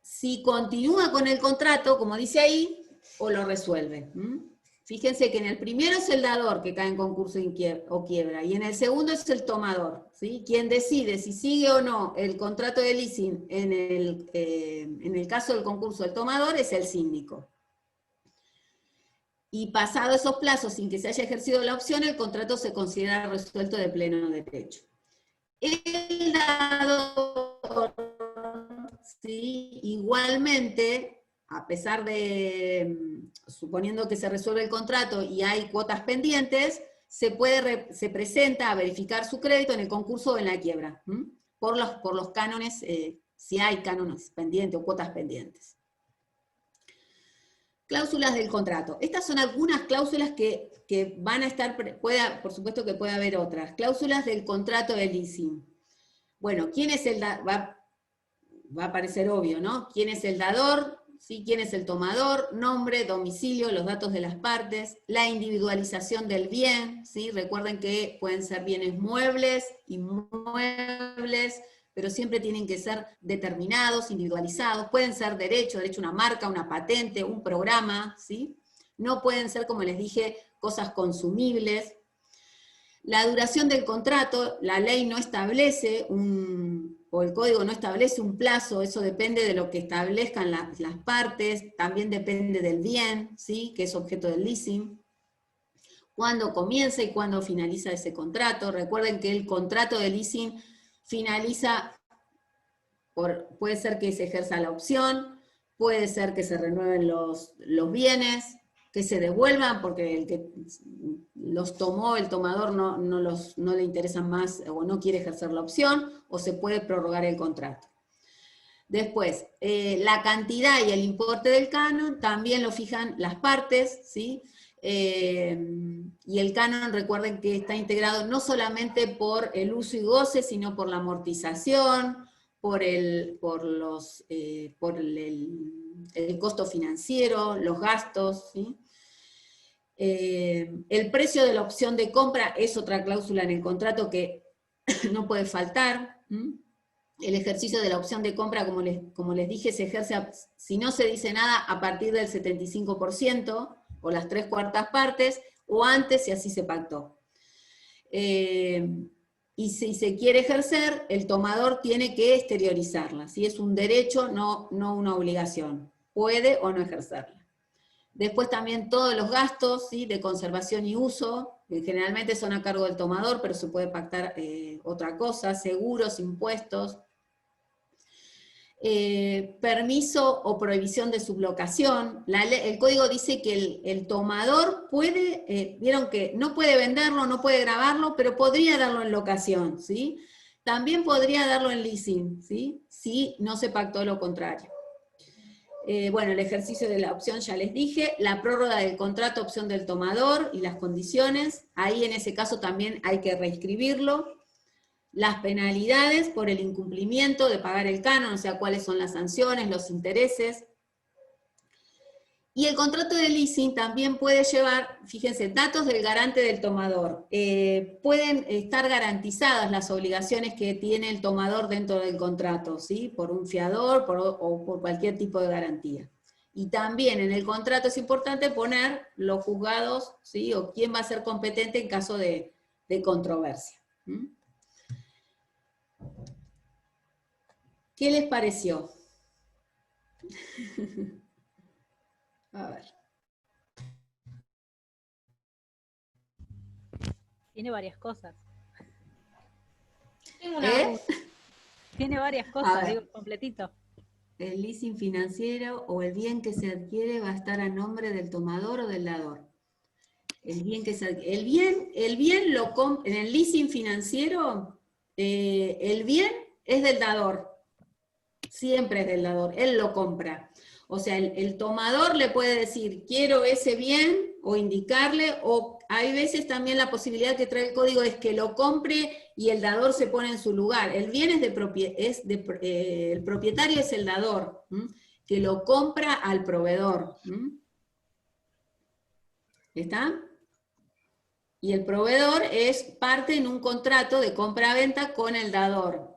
si continúa con el contrato, como dice ahí, o lo resuelve. Fíjense que en el primero es el dador que cae en concurso o quiebra, y en el segundo es el tomador, ¿sí? Quien decide si sigue o no el contrato de leasing en el caso del concurso del tomador es el síndico. Y pasado esos plazos sin que se haya ejercido la opción, el contrato se considera resuelto de pleno derecho. El dador, ¿sí? Igualmente, a pesar de, suponiendo que se resuelve el contrato y hay cuotas pendientes, se presenta a verificar su crédito en el concurso o en la quiebra, por los cánones, si hay cánones pendientes o cuotas pendientes. Cláusulas del contrato. Estas son algunas cláusulas que van a estar, por supuesto que puede haber otras. Cláusulas del contrato de leasing. Bueno, ¿quién es el dador? Va a parecer obvio, ¿no? ¿Quién es el dador? ¿Sí? ¿Quién es el tomador? Nombre, domicilio, los datos de las partes, la individualización del bien, ¿sí? Recuerden que pueden ser bienes muebles, inmuebles, pero siempre tienen que ser determinados, individualizados, pueden ser derecho a una marca, una patente, un programa, ¿sí? No pueden ser, como les dije, cosas consumibles. La duración del contrato, la ley no establece o el código no establece un plazo, eso depende de lo que establezcan las partes, también depende del bien, ¿sí? Que es objeto del leasing. Cuándo comienza y cuándo finaliza ese contrato. Recuerden que el contrato de leasing finaliza, puede ser que se ejerza la opción, puede ser que se renueven los bienes, que se devuelvan porque el que los tomó, el tomador no le interesan más o no quiere ejercer la opción, o se puede prorrogar el contrato. Después, la cantidad y el importe del canon también lo fijan las partes, ¿sí? Y el canon, recuerden que está integrado no solamente por el uso y goce, sino por la amortización, por el costo financiero, los gastos, ¿sí? El precio de la opción de compra es otra cláusula en el contrato que no puede faltar. El ejercicio de la opción de compra, como les dije, se ejerce, si no se dice nada, a partir del 75%, o las 3/4 partes, o antes si así se pactó. Y si se quiere ejercer, el tomador tiene que exteriorizarla. Si es un derecho, no una obligación. Puede o no ejercerla. Después también todos los gastos, ¿sí? De conservación y uso, que generalmente son a cargo del tomador, pero se puede pactar otra cosa, seguros, impuestos. Permiso o prohibición de sublocación. El código dice que el tomador puede, vieron que no puede venderlo, no puede grabarlo, pero podría darlo en locación, ¿sí? También podría darlo en leasing, ¿sí? Si no se pactó lo contrario. Bueno, el ejercicio de la opción ya les dije, la prórroga del contrato, opción del tomador y las condiciones, ahí en ese caso también hay que reescribirlo. Las penalidades por el incumplimiento de pagar el canon, o sea, cuáles son las sanciones, los intereses. Y el contrato de leasing también puede llevar, fíjense, datos del garante del tomador. Pueden estar garantizadas las obligaciones que tiene el tomador dentro del contrato, ¿sí? Por un fiador o por cualquier tipo de garantía. Y también en el contrato es importante poner los juzgados, ¿sí? O quién va a ser competente en caso de controversia. ¿Mm? ¿Qué les pareció? A ver.
Tiene varias cosas.
Tengo una duda.
Tiene varias
A
cosas,
ver.
digo, completito.
El leasing financiero o el bien que se adquiere va a estar a nombre del tomador o del dador. El bien que se adquiere. El bien en el leasing financiero, el bien es del dador. Siempre es del dador, él lo compra. O sea, el tomador le puede decir, quiero ese bien, o indicarle, o hay veces también la posibilidad que trae el código es que lo compre y el dador se pone en su lugar. El bien el propietario es el dador, que lo compra al proveedor. ¿Está? Y el proveedor es parte en un contrato de compra-venta con el dador.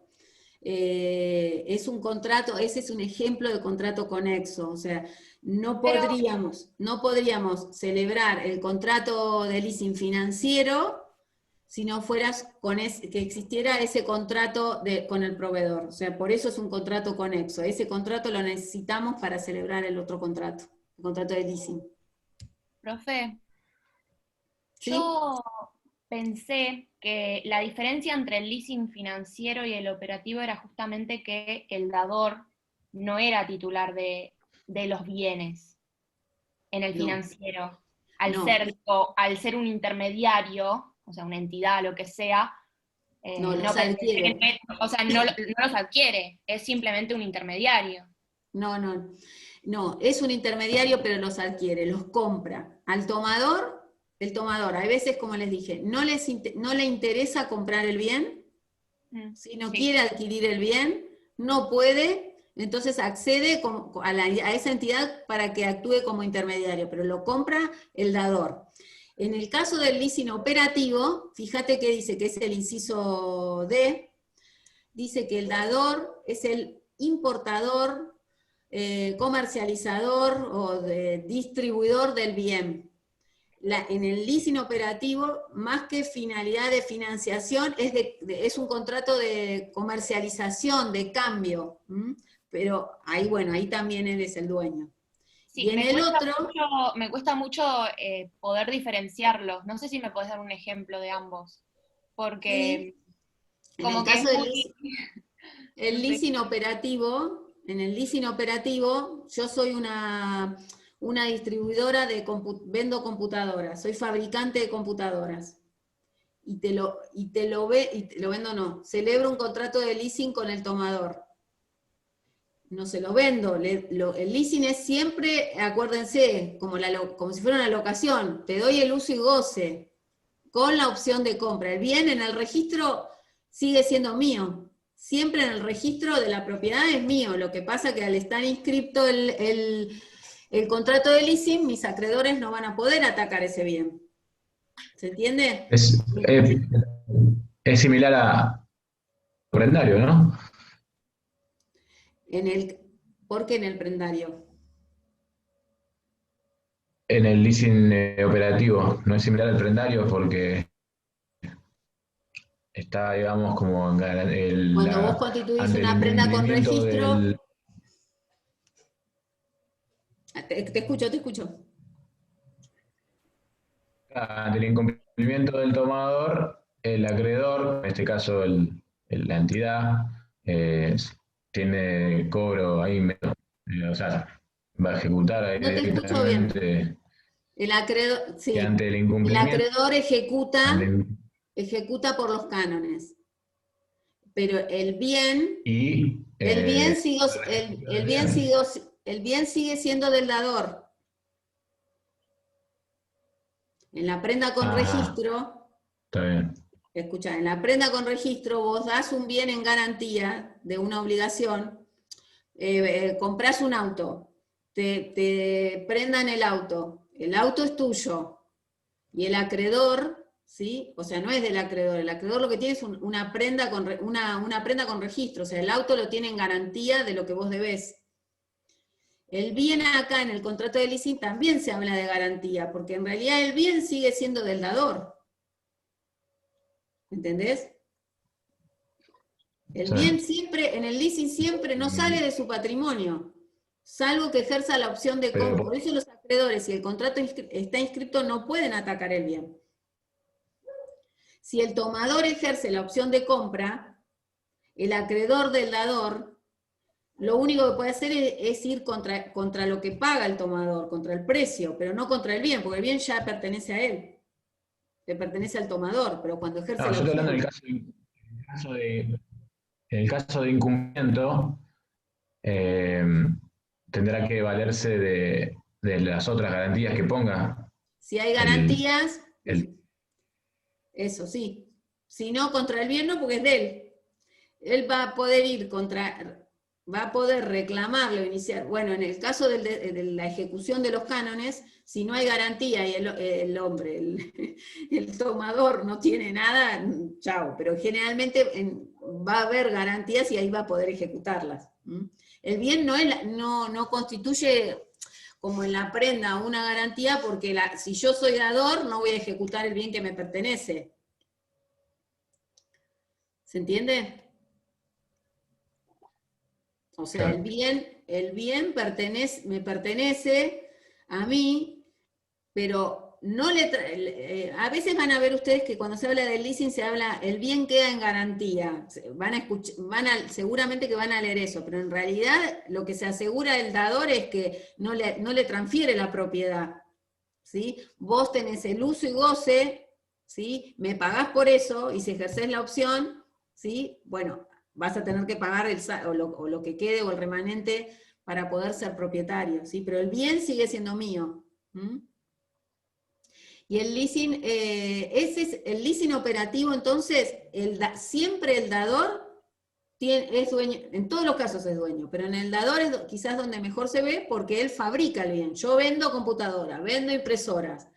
Es un contrato, ese es un ejemplo de contrato conexo, o sea, no podríamos celebrar el contrato de leasing financiero si no fueras que existiera ese contrato con el proveedor, o sea, por eso es un contrato conexo, ese contrato lo necesitamos para celebrar el otro contrato, el contrato de leasing.
Profe,
¿Sí?
yo pensé que la diferencia entre el leasing financiero y el operativo era justamente que el dador no era titular de los bienes en el
No.
financiero. Al
No.
ser un intermediario, o sea, una entidad, lo que sea,
No, los adquiere.
O sea, no los adquiere, es simplemente un intermediario.
No, es un intermediario, pero los adquiere, los compra. Al tomador, el tomador, hay veces, como les dije, no le interesa comprar el bien, si no quiere adquirir el bien, no puede, entonces accede a esa entidad para que actúe como intermediario, pero lo compra el dador. En el caso del leasing operativo, fíjate que dice que es el inciso D, dice que el dador es el importador, comercializador o distribuidor del bien. En el leasing operativo, más que finalidad de financiación, es un contrato de comercialización, de cambio. Pero ahí, bueno, ahí también él es el dueño.
Sí,
y en el otro...
me cuesta mucho poder diferenciarlos. No sé si me podés dar un ejemplo de ambos. Porque
sí.
como
en el
que
caso
es
del
muy...
el leasing operativo, en el leasing operativo, yo soy una distribuidora vendo computadoras, soy fabricante de computadoras. Y te lo vendo, no, celebro un contrato de leasing con el tomador. No se lo vendo, el leasing es siempre, acuérdense, como si fuera una locación, te doy el uso y goce, con la opción de compra. El bien en el registro sigue siendo mío, siempre en el registro de la propiedad es mío, lo que pasa que al estar inscripto el contrato de leasing, mis acreedores no van a poder atacar ese bien. ¿Se entiende?
Es similar a prendario, ¿no?
¿Por qué en el prendario?
En el leasing operativo, no es similar al prendario porque está, digamos, como
Cuando vos constituís
ante el
una prenda con
incumplimiento
registro... Te escucho.
Ante el incumplimiento del tomador, el acreedor, en este caso la entidad, tiene cobro ahí, o sea, va a ejecutar ahí
No te escucho bien.
directamente.
El acreedor, sí.
Que ante el
El
incumplimiento...
acreedor ejecuta por los cánones. pero el bien
Y
El bien sigue siendo del dador. En la prenda con
ajá,
registro,
está bien.
escucha, en la prenda con registro vos das un bien en garantía de una obligación, comprás un auto, te prendan el auto es tuyo, y el acreedor, ¿sí? O sea, no es del acreedor, el acreedor lo que tiene es una prenda con registro, o sea, el auto lo tiene en garantía de lo que vos debés. El bien acá en el contrato de leasing también se habla de garantía, porque en realidad el bien sigue siendo del dador. ¿Entendés? El
Sí.
bien siempre, en el leasing siempre no sale de su patrimonio, salvo que ejerza la opción de
Pero,
compra. Por eso los acreedores, si el contrato está inscrito, no pueden atacar el bien. Si el tomador ejerce la opción de compra, el acreedor del dador, lo único que puede hacer es ir contra lo que paga el tomador, contra el precio, pero no contra el bien, porque el bien ya pertenece a él, le pertenece al tomador, pero cuando ejerce
no,
la
yo estoy hablando
opción...
en el caso de incumplimiento, eh, tendrá que valerse de las otras garantías que ponga
Si hay
el,
garantías,
el-
eso sí. Si no, contra el bien no, porque es de él. Él va a poder va a poder reclamarlo, iniciar. Bueno, en el caso de la ejecución de los cánones, si no hay garantía y el hombre, el tomador no tiene nada, chao. Pero generalmente va a haber garantías y ahí va a poder ejecutarlas. El bien no constituye, como en la prenda, una garantía, porque si yo soy dador, no voy a ejecutar el bien que me pertenece. ¿Se entiende? O sea,
claro.
el bien me pertenece a mí, pero no a veces van a ver ustedes que cuando se habla del leasing se habla, el bien queda en garantía. Seguramente que van a leer eso, pero en realidad lo que se asegura el dador es que no le transfiere la propiedad. ¿Sí? Vos tenés el uso y goce, ¿sí? Me pagás por eso, y si ejercés la opción, ¿sí? Bueno, vas a tener que pagar o lo que quede o el remanente para poder ser propietario, ¿sí? Pero el bien sigue siendo mío. Y el leasing, ese es el leasing operativo, entonces, siempre el dador es dueño, en todos los casos es dueño, pero en el dador es quizás donde mejor se ve porque él fabrica el bien. Yo vendo computadoras, vendo impresoras,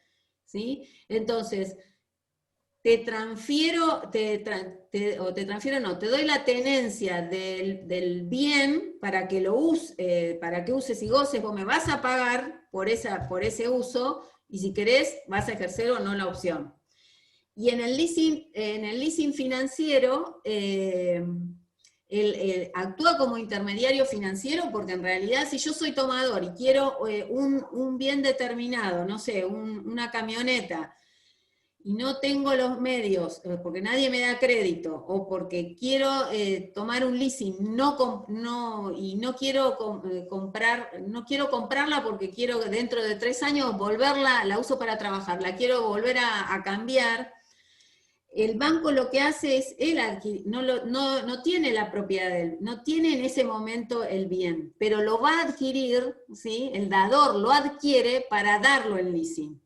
¿sí? Entonces, te doy la tenencia del bien para que para que uses y goces, vos me vas a pagar por ese uso, y si querés, vas a ejercer o no la opción. Y en el leasing financiero, actúa como intermediario financiero, porque en realidad si yo soy tomador y quiero un bien determinado, no sé, una camioneta, y no tengo los medios, porque nadie me da crédito, o porque quiero tomar un leasing, y no quiero comprarla porque quiero dentro de 3 años la uso para trabajar, la quiero volver a cambiar. El banco lo que hace es, él no tiene la propiedad de él, no tiene en ese momento el bien, pero lo va a adquirir, ¿sí? El dador lo adquiere para darlo en leasing.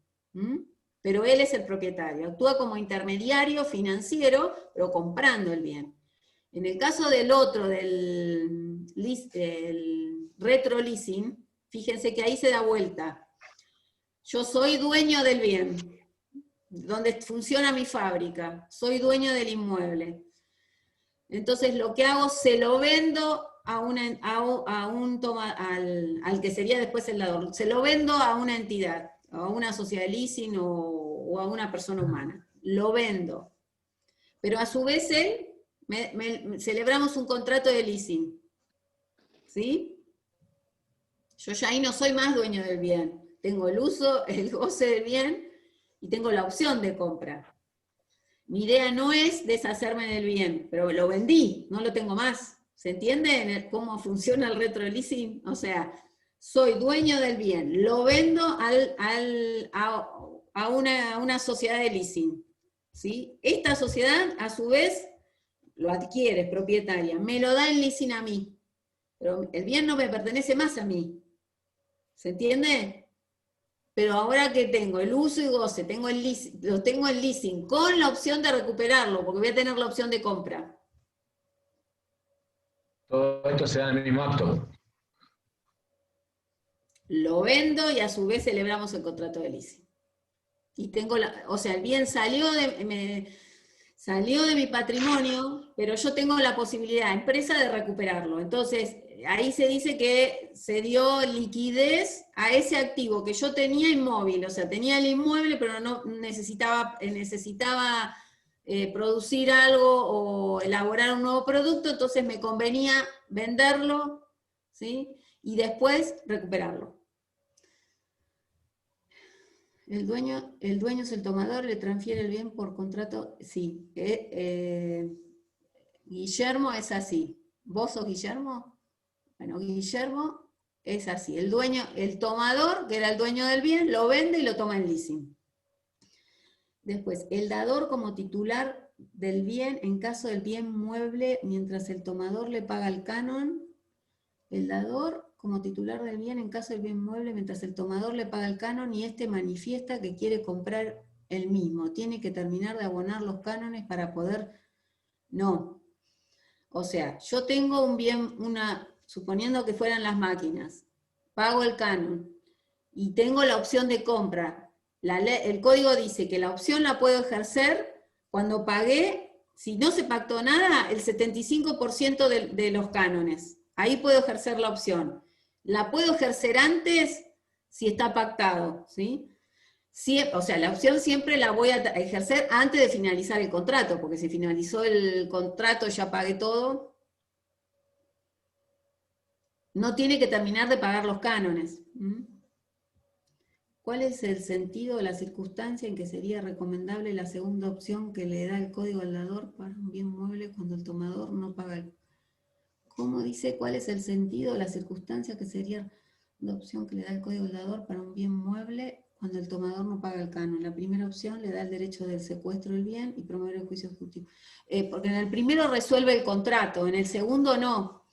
Pero él es el propietario, actúa como intermediario financiero, pero comprando el bien. En el caso del otro, del retro leasing, fíjense que ahí se da vuelta. Yo soy dueño del bien, donde funciona mi fábrica, soy dueño del inmueble. Entonces lo que hago, se lo vendo al que sería después el dador, se lo vendo a una entidad, a una sociedad de leasing o a una persona humana. Lo vendo. Pero a su vez celebramos un contrato de leasing. ¿Sí? Yo ya ahí no soy más dueño del bien. Tengo el uso, el goce del bien y tengo la opción de compra. Mi idea no es deshacerme del bien, pero lo vendí, no lo tengo más. ¿Se entiende cómo funciona el retro leasing? O sea, soy dueño del bien, lo vendo a una sociedad de leasing. ¿Sí? Esta sociedad, a su vez, lo adquiere, es propietaria, me lo da en leasing a mí, pero el bien no me pertenece más a mí. ¿Se entiende? Pero ahora que tengo el uso y goce, lo tengo en leasing con la opción de recuperarlo, porque voy a tener la opción de compra.
Todo esto se da en el mismo acto.
Lo vendo y a su vez celebramos el contrato de leasing. Y tengo o sea, el bien salió de mi patrimonio, pero yo tengo la posibilidad, empresa, de recuperarlo. Entonces, ahí se dice que se dio liquidez a ese activo que yo tenía inmóvil, o sea, tenía el inmueble, pero no necesitaba producir algo o elaborar un nuevo producto, entonces me convenía venderlo, ¿sí? Y después recuperarlo. El dueño es el tomador, le transfiere el bien por contrato, sí. Guillermo es así. ¿Vos sos Guillermo? Bueno, Guillermo es así. El tomador, que era el dueño del bien, lo vende y lo toma en leasing. Después, el dador como titular del bien en caso del bien mueble, mientras el tomador le paga el canon. El dador como titular del bien en caso del bien mueble, mientras el tomador le paga el canon y éste manifiesta que quiere comprar el mismo. Tiene que terminar de abonar los cánones para poder... No. O sea, yo tengo un bien, suponiendo que fueran las máquinas, pago el canon y tengo la opción de compra. El código dice que la opción la puedo ejercer cuando pagué, si no se pactó nada, el 75% de los cánones. Ahí puedo ejercer la opción. La puedo ejercer antes si está pactado, ¿sí? O sea, la opción siempre la voy a ejercer antes de finalizar el contrato, porque si finalizó el contrato ya pagué todo. No tiene que terminar de pagar los cánones. ¿Cuál es el sentido o la circunstancia en que sería recomendable la segunda opción que le da el código al dador para un bien mueble cuando el tomador no paga el... ¿Cómo dice cuál es el sentido o la circunstancia que sería la opción que le da el código al dador para un bien mueble cuando el tomador no paga el canon? La primera opción le da el derecho del secuestro del bien y promover el juicio ejecutivo. Porque en el primero resuelve el contrato, en el segundo no.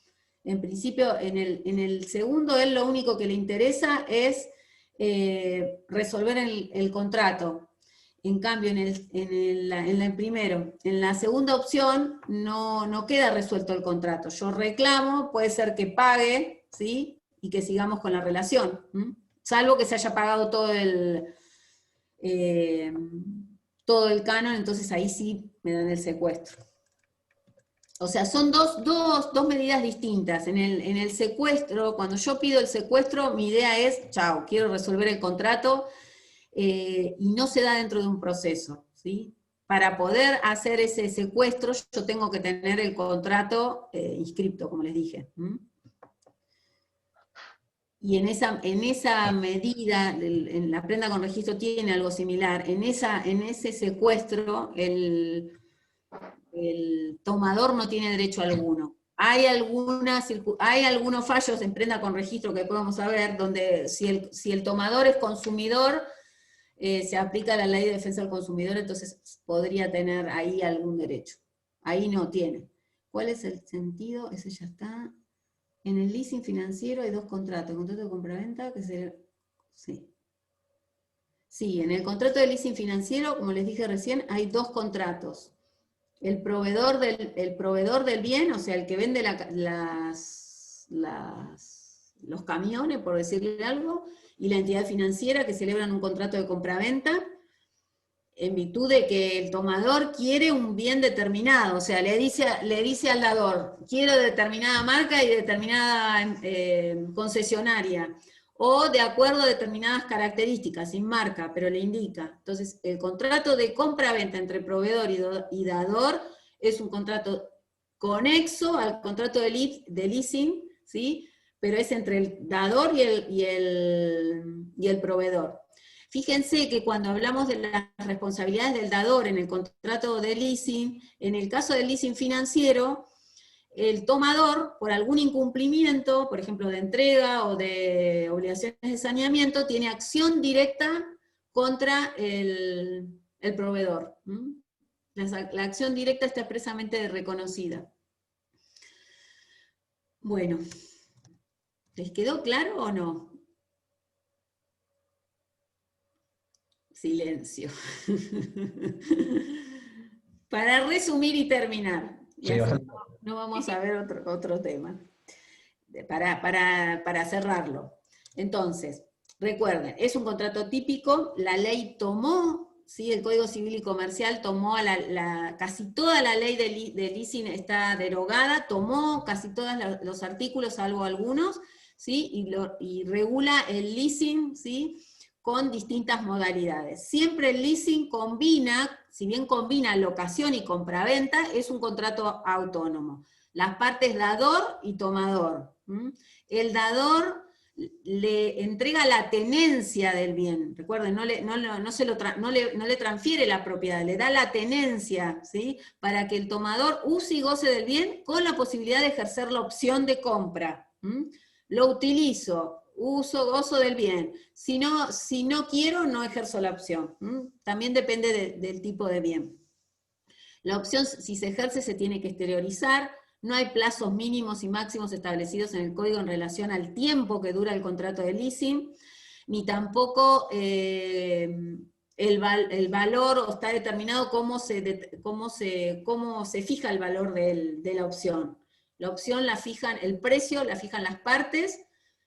En principio, en el segundo él lo único que le interesa es resolver el contrato. En cambio, en el primero, en la segunda opción, no queda resuelto el contrato. Yo reclamo, puede ser que pague, ¿sí? Y que sigamos con la relación. Salvo que se haya pagado todo el canon, entonces ahí sí me dan el secuestro. O sea, son dos medidas distintas. En el secuestro, cuando yo pido el secuestro, mi idea es, chao, quiero resolver el contrato, y no se da dentro de un proceso, ¿sí? Para poder hacer ese secuestro, yo tengo que tener el contrato inscripto, como les dije. Y en esa medida, en la prenda con registro tiene algo similar. En ese secuestro, el tomador no tiene derecho alguno. Hay algunos fallos en prenda con registro que podemos saber, donde si el tomador es consumidor, se aplica la ley de defensa del consumidor, entonces podría tener ahí algún derecho. Ahí no tiene. ¿Cuál es el sentido? Ese ya está. En el leasing financiero hay dos contratos. El contrato de compraventa, que se... Sí. Sí, en el contrato de leasing financiero, como les dije recién, hay dos contratos. El proveedor del bien, o sea, el que vende los camiones, por decirle algo, y la entidad financiera que celebran un contrato de compraventa en virtud de que el tomador quiere un bien determinado, o sea, le dice al dador, quiero determinada marca y determinada concesionaria, o de acuerdo a determinadas características, sin marca, pero le indica. Entonces, el contrato de compra-venta entre proveedor y dador es un contrato conexo al contrato de leasing, ¿sí? Pero es entre el dador y el proveedor. Fíjense que cuando hablamos de las responsabilidades del dador en el contrato de leasing, en el caso del leasing financiero, el tomador, por algún incumplimiento, por ejemplo de entrega o de obligaciones de saneamiento, tiene acción directa contra el proveedor. La acción directa está expresamente reconocida. Bueno, ¿les quedó claro o no? Silencio. Para resumir y terminar, y
Sí,
así
bastante.
no vamos a ver otro tema, para cerrarlo. Entonces, recuerden, es un contrato típico, la ley tomó, ¿sí? El Código Civil y Comercial tomó casi toda la ley de leasing está derogada, tomó casi todos los artículos, salvo algunos, ¿sí? Y regula el leasing, ¿sí? Con distintas modalidades. Siempre el leasing combina, si bien combina locación y compraventa, es un contrato autónomo. Las partes dador y tomador. El dador le entrega la tenencia del bien, recuerden, no le transfiere la propiedad, le da la tenencia, ¿sí? Para que el tomador use y goce del bien con la posibilidad de ejercer la opción de compra. Lo utilizo, uso, gozo del bien. Si no quiero, no ejerzo la opción. También depende del tipo de bien. La opción, si se ejerce, se tiene que exteriorizar. No hay plazos mínimos y máximos establecidos en el código en relación al tiempo que dura el contrato de leasing, ni tampoco el valor, o está determinado cómo se fija el valor de la opción. La opción la fijan, el precio la fijan las partes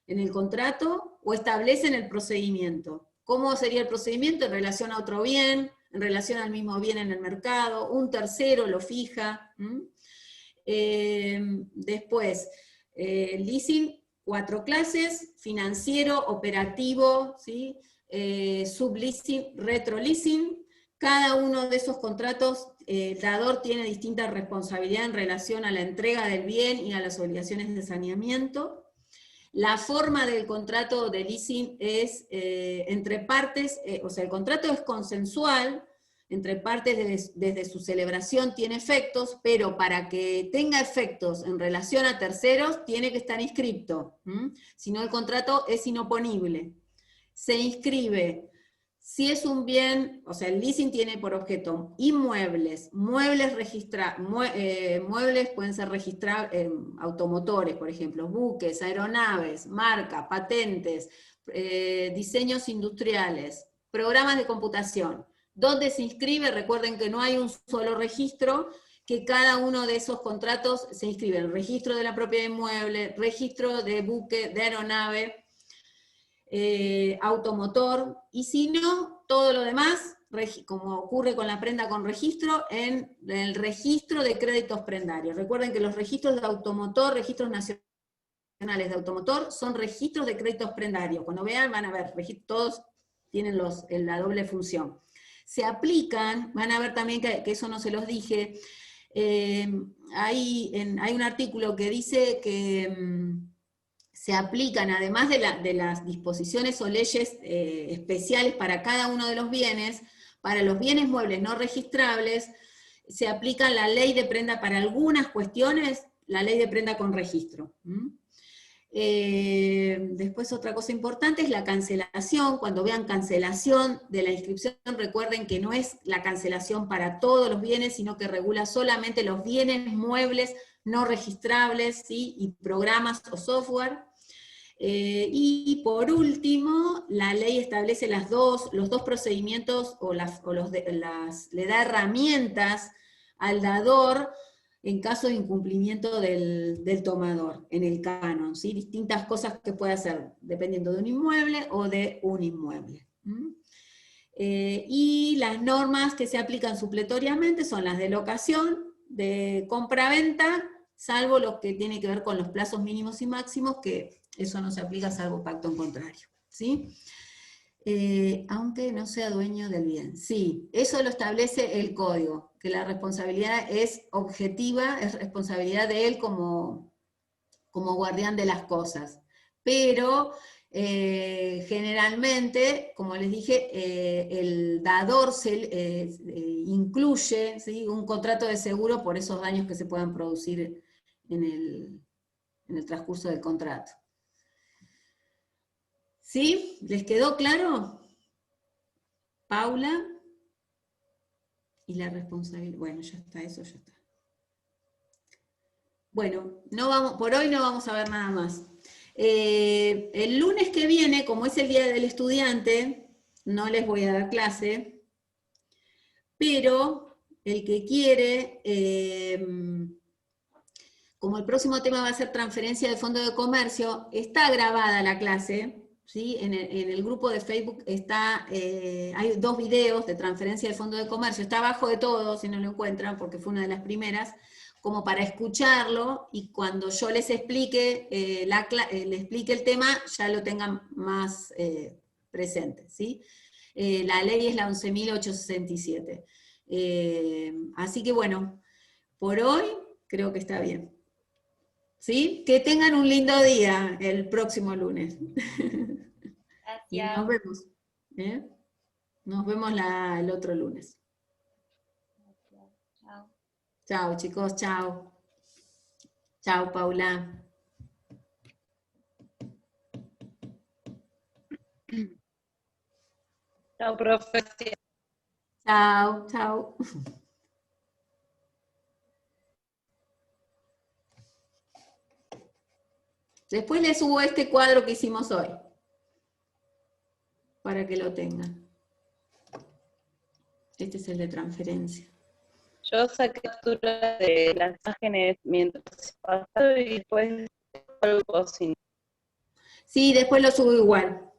en el contrato o establecen el procedimiento. ¿Cómo sería el procedimiento? En relación a otro bien, en relación al mismo bien en el mercado, un tercero lo fija. Después, leasing, 4 clases: financiero, operativo, ¿sí? Subleasing, retroleasing. Cada uno de esos contratos, el dador tiene distinta responsabilidad en relación a la entrega del bien y a las obligaciones de saneamiento. La forma del contrato de leasing es entre partes, o sea, el contrato es consensual, entre partes desde su celebración tiene efectos, pero para que tenga efectos en relación a terceros, tiene que estar inscripto. Si no, el contrato es inoponible. Se inscribe. Si es un bien, o sea, el leasing tiene por objeto inmuebles, muebles pueden ser registrados, automotores, por ejemplo, buques, aeronaves, marca, patentes, diseños industriales, programas de computación. ¿Dónde se inscribe? Recuerden que no hay un solo registro, que cada uno de esos contratos se inscribe en el registro de la propiedad inmueble, registro de buque, de aeronave, automotor, y si no, todo lo demás, como ocurre con la prenda con registro, en el registro de créditos prendarios. Recuerden que los registros de automotor, registros nacionales de automotor, son registros de créditos prendarios. Cuando vean, van a ver, todos tienen la doble función. Se aplican, van a ver también que eso no se los dije, hay un artículo que dice que se aplican, además de las disposiciones o leyes especiales para cada uno de los bienes, para los bienes muebles no registrables, se aplica la ley de prenda para algunas cuestiones, la ley de prenda con registro. Después otra cosa importante es la cancelación. Cuando vean cancelación de la inscripción, recuerden que no es la cancelación para todos los bienes, sino que regula solamente los bienes muebles no registrables, ¿sí? Y programas o software. Y por último, la ley establece los dos procedimientos, le da herramientas al dador en caso de incumplimiento del tomador, en el canon, ¿sí? Distintas cosas que puede hacer, dependiendo de un inmueble o de un inmueble. Y las normas que se aplican supletoriamente son las de locación, de compra-venta, salvo lo que tiene que ver con los plazos mínimos y máximos, que eso no se aplica salvo pacto en contrario, ¿sí? Aunque no sea dueño del bien. Sí, eso lo establece el código, que la responsabilidad es objetiva, es responsabilidad de él como guardián de las cosas. Pero generalmente, como les dije, el dador incluye, ¿sí? Un contrato de seguro por esos daños que se puedan producir en el transcurso del contrato. ¿Sí? ¿Les quedó claro? Paula Y la responsabilidad, bueno, ya está, eso ya está. Bueno, no vamos, por hoy no vamos a ver nada más. El lunes que viene, como es el Día del Estudiante, no les voy a dar clase, pero el que quiere, como el próximo tema va a ser transferencia de fondo de comercio, está grabada la clase, ¿sí? En el grupo de Facebook hay 2 videos de transferencia de fondo de comercio, está abajo de todo, si no lo encuentran, porque fue una de las primeras, como para escucharlo, y cuando yo les explique, les explique el tema, ya lo tengan más presente, ¿sí? La ley es la 11.867. Así que bueno, por hoy creo que está bien. ¿Sí? Que tengan un lindo día el próximo lunes. Y nos
Gracias.
vemos. ¿eh? Nos vemos el otro lunes.
Chao.
Chao, chicos, chao. Chao, Paula.
Chao, profe.
Chao, chao. Después les subo este cuadro que hicimos hoy, para que lo tengan. Este es el de transferencia.
Yo saqué captura de las imágenes mientras pasaba y después algo sin.
Sí, después lo subo igual.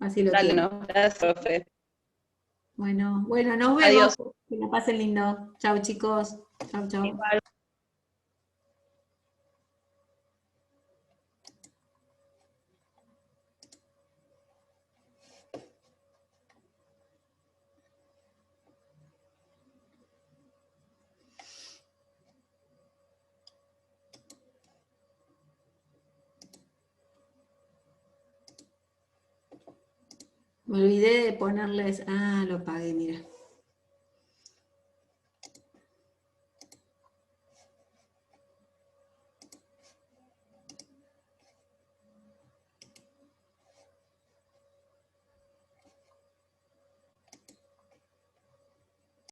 Así lo
Dale,
tienen.
¿no? Gracias, profe.
Bueno, nos vemos.
Adiós.
Que la pasen lindo. Chao, chicos. Chao, chao.
Igual.
Me olvidé de ponerles... Ah, lo apagué, mira.